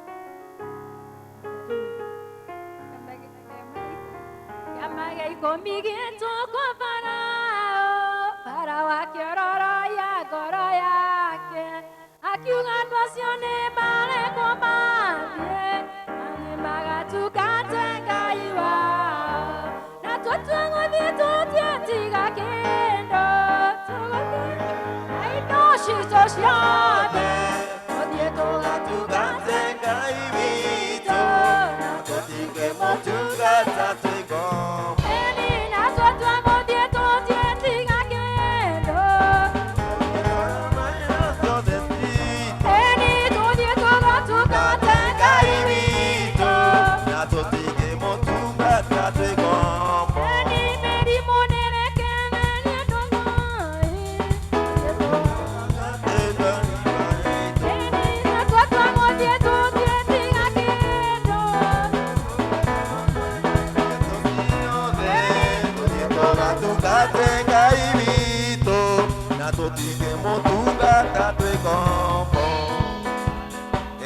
Kama iko toko Farao akiroro ya goro yake, akiungana sione male komabie, animaga tukatenga iwa, na tutungo vitu tiatiga kendo, aido shizoshiabe, odieto tukatenga ibito, na tutinge motuga tatengo.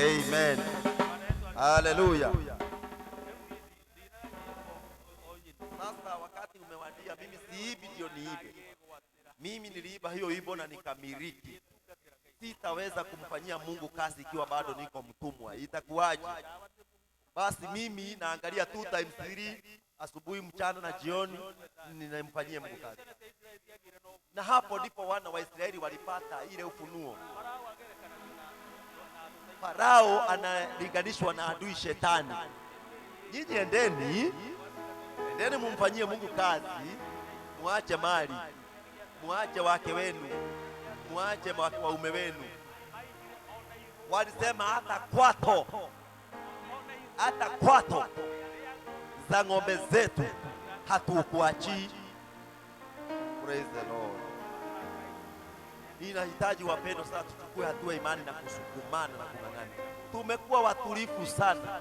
Amen. Haleluya. Sasa wakati umewadia, mimi siibi ndio niibe. Mimi niliiba hiyo ibo na nikamiliki. Sitaweza kumfanyia Mungu kazi ikiwa bado niko mtumwa. Itakuwaje? Basi mimi naangalia 2 times 3, asubuhi, mchana na jioni, ninamfanyia Mungu kazi. Na hapo ndipo wana wa Israeli walipata ile ufunuo. Farao analinganishwa na adui Shetani. Nyinyi endeni mumfanyie Mungu kazi, muache mali, muache wake wenu, muache waume wenu. Walisema hata kwato za ng'ombe zetu hatukuachi. Praise the Lord. Ninahitaji wapendo sasa tuchukue hatua imani na kusukumana na kung'ang'ana. Tumekuwa watulifu sana.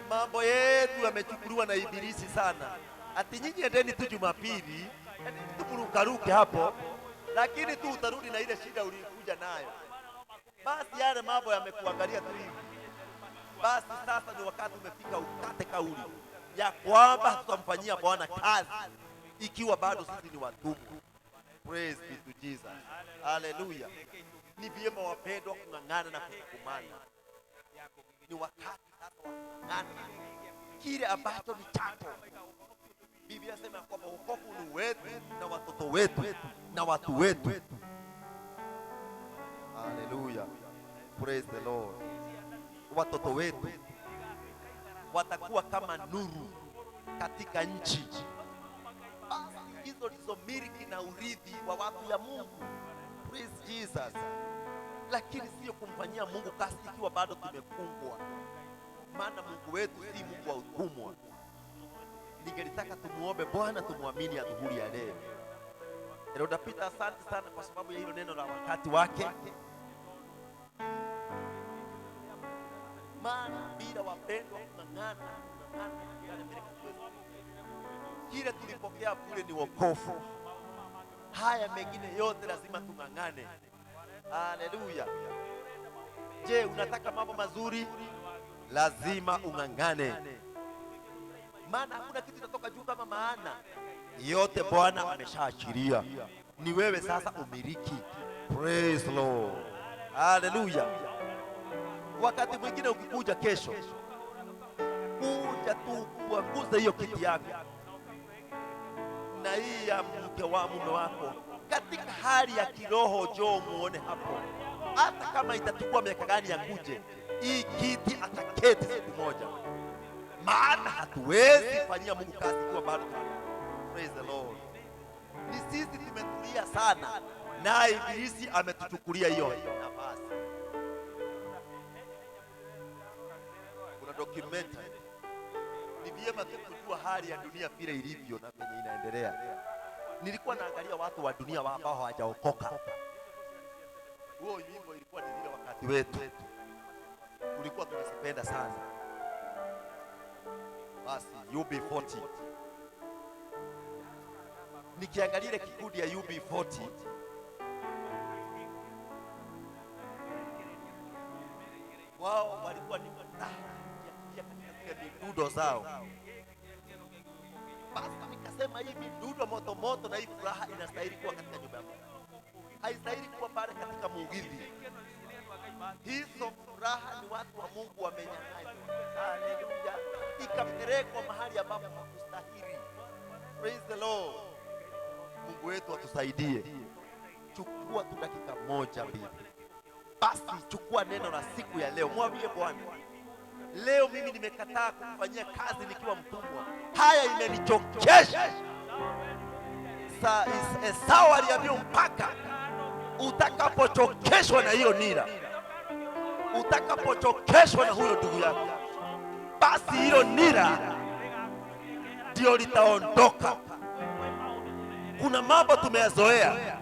Mambo yetu yamechukuliwa na ibilisi sana. Ati nyinyi endeni tu Jumapili, tukurukaruke hapo, lakini tu utarudi na ile shida ulikuja nayo. Basi yale mambo yamekuangalia tu hivi. Basi sasa ni wakati umefika ukate kauli ya kwamba tutamfanyia Bwana kazi ikiwa bado sisi ni watumwa. Praise be to Jesus. Hallelujah. Ni vyema wapendwa kung'ang'ana na kusukumana. Ni wakati sasa wa kung'ang'ana kile ambacho ni chako. Biblia inasema kwamba wokovu ni wetu na watoto wetu na watu wetu. Hallelujah. Praise the Lord. Watoto wetu watakuwa kama nuru katika nchi. Hizo ndizo miliki na urithi wa watu ya Mungu. Praise Jesus. Lakini sio kumfanyia Mungu kazi ikiwa bado tumefungwa. Maana Mungu wetu si Mungu wa utumwa. Ningelitaka tumuombe Bwana, tumuamini adhuhuri ya leo. Elder Peter, asante sana kwa sababu ya hilo neno la wakati wake. Maana bila wapendwa kung'ang'ana kile tulipokea bure ni wokovu. Haya mengine yote lazima tung'ang'ane. Haleluya. Je, unataka mambo mazuri? Lazima ung'ang'ane. Maana hakuna kitu kinatoka juu kama maana. Yote Bwana ameshaachilia. Ni wewe sasa umiliki. Praise Lord. Haleluya. Wakati mwingine ukikuja kesho, kuja tu kuanguza hiyo kiti yako na hii ya mke wa mume wako katika hali ya kiroho. Njoo muone hapo, hata kama itachukua miaka gani ya kuje, hii kiti ataketi siku moja. Maana hatuwezi fanyia Mungu kazi ikiwa bado. Praise the Lord. Ni sisi tumetulia sana na ibilisi ametuchukulia hiyo nafasi. Kuna documentary. Ni vyema kujua hali ya dunia vile ilivyo na venye inaendelea. Nilikuwa naangalia watu wa dunia ambao hawajaokoka. Huo wimbo ilikuwa ni ile wakati wetu. Tulikuwa tunasipenda sana. Basi UB40. Nikiangalia ile kikundi ya UB40, wao walikuwa ni midudo zao. Basi nikasema hii midudo moto moto na hii furaha inastahili kuwa katika nyumba ya Mungu. Haistahili kuwa pale katika mugithi. Hizo furaha ni watu wa Mungu wamenyang'anya. Haleluya. Ikapelekwa mahali ambapo hakustahili. Praise the Lord. Mungu wetu atusaidie. Chukua tu dakika moja mbili. Basi chukua neno la siku ya leo. Mwambie Bwana, leo mimi nimekataa kufanyia kazi nikiwa mtumwa. Haya imenichokesha. Esau aliambiwa mpaka utakapochokeshwa na hiyo nira, utakapochokeshwa na huyo ndugu yako, basi hilo nira ndio litaondoka. Kuna mambo tumeyazoea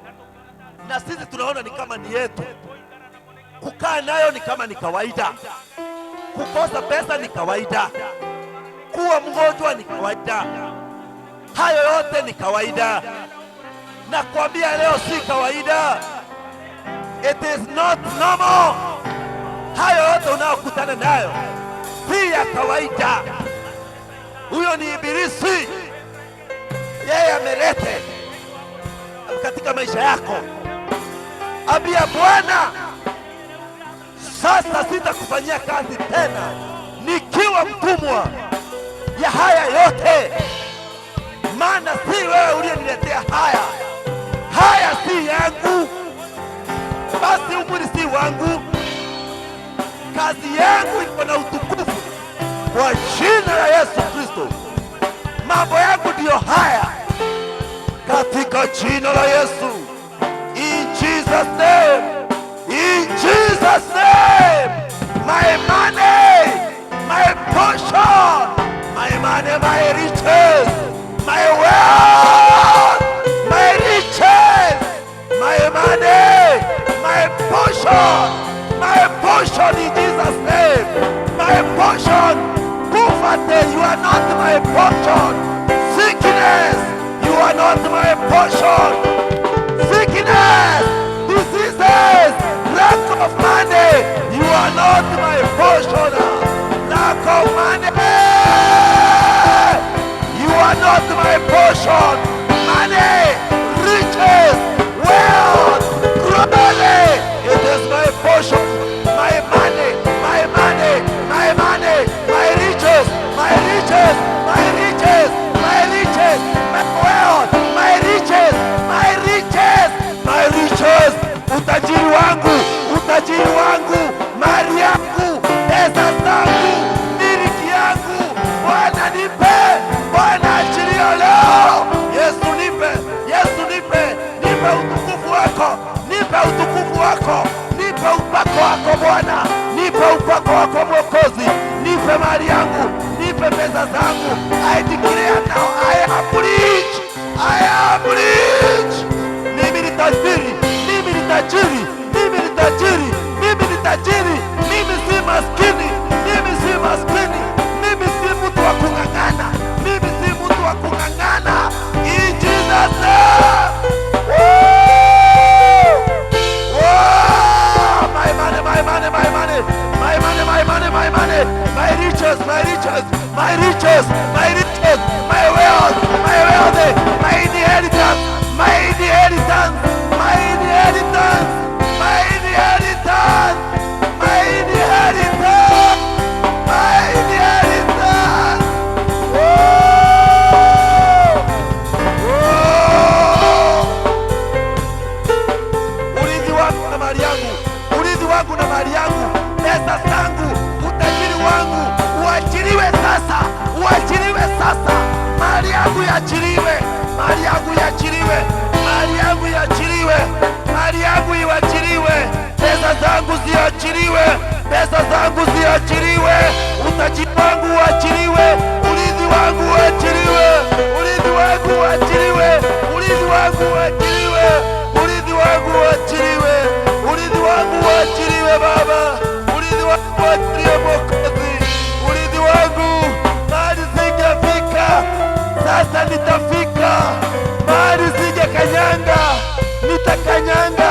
na sisi tunaona ni kama ni yetu. Kukaa nayo ni kama ni kawaida. Kukosa pesa ni kawaida. Kuwa mgonjwa ni kawaida. Hayo yote ni kawaida. Nakwambia leo si kawaida. It is not normal. Hayo yote unayokutana nayo si ya kawaida. Huyo ni Ibilisi. Yeye amelete katika maisha yako. Ambia Bwana, sasa sitakufanyia kazi tena nikiwa mtumwa ya haya yote, maana si wewe uliyeniletea haya. Haya si yangu, basi umri si wangu. Kazi yangu iko na utukufu kwa jina la Yesu Kristo. Mambo yangu ndiyo haya katika jina la Yesu. In Jesus name, in Jesus name. My money, my portion, my money, my riches, my wealth, my riches, my money, my portion in Jesus name. My portion, poverty, you are not my portion. Sickness, you are not my portion. Sickness, diseases, lack of money, you are not my portion. Lack of money, you are not my portion. Money, riches, wealth, glory, it is my portion. My money, my money, my money, my riches, my riches, my riches, my riches, my wealth, my riches, my riches, my riches. Utajiri wangu, utajiri wangu, mali yangu, pesa zangu, miliki yangu. Bwana nipe, Bwana achilia leo. Yesu nipe, Yesu nipe, nipe utukufu wako, nipe utukufu wako, nipe upako wako Bwana, nipe upako wako Mwokozi, nipe mali yangu, nipe pesa zangu. I declare now, I am rich, I am rich. Mimi ni tajiri, mimi ni tajiri, mimi ni tajiri, mimi ni tajiri, mimi si maskini, mimi si maskini, mimi si mtu wa kung'ang'ana, mimi si mtu wa kung'ang'ana. In Jesus name. My money, my money, my money, my money, my money, my money, my riches, my riches, my riches, my riches, my wealth, my wealth, my inheritance, my inheritance, my inheritance, my inheritance, my inheritance, my inheritance. Urithi wangu na mali yangu, urithi wangu na mali yangu, pesa zangu, utajiri wangu, uachiliwe sasa, uachiliwe sasa. Mali yangu iachiliwe, mali yangu iachiliwe, mali yangu iachiliwe, mali yangu iachiliwe, pesa zangu ziachiliwe, pesa zangu ziachiliwe, utajiri wangu uachiliwe, urithi wangu uachiliwe, urithi wangu uachiliwe, urithi wangu uachiliwe, urithi wangu uachiliwe, urithi wangu uachiliwe Baba, urithi wangu uachiliwe Mwokozi, urithi wangu. Mahali sijafika sasa nitafika, mahali sijakanyanga nitakanyanga.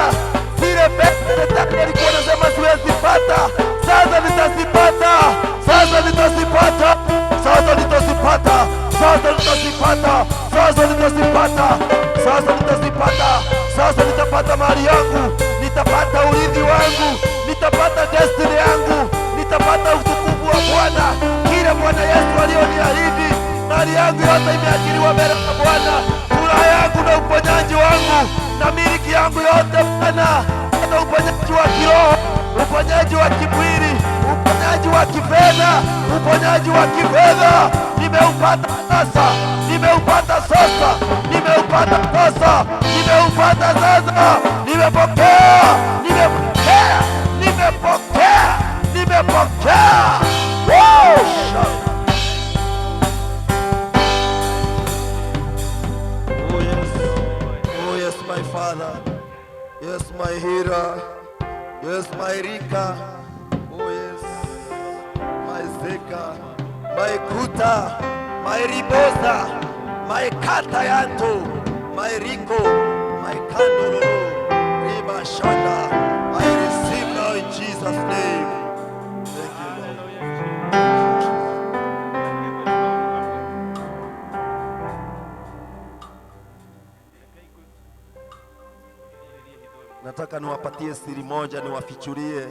Zile pesa Shetani alikuwa anasema siwezi pata, sasa nitazipata, sasa nitazipata, sasa nitazipata, sasa nitazipata, sasa nitazipata, sasa nitazipata, sasa nitapata mali yangu, nitapata urithi wangu, nitapata destiny yangu, nitapata utukufu wa Bwana. Kile Bwana Yesu alioniahidi, mali yangu yote imeachiliwa mbele za Bwana. Furaha yangu na uponyaji wangu na miliki yangu yote Bwana, hata uponyaji wa kiroho, uponyaji wa kimwili, uponyaji wa kifedha, uponyaji wa kifedha nimeupata sasa, nimeupata sasa, nimeupata sasa, nimeupata sasa, nimepokea, nimepokea, nimepokea, nimepokea. Wow! Oh yes, oh yes my Father, yes my healer, yes my Rika, oh yes my Zeka, my Kuta, my Ribosa, my Katayanto, my Rico, my Kandolo, Riba Shanda. I receive now in Jesus' name. Thank you, Lord. nataka niwapatie siri moja, niwafichulie.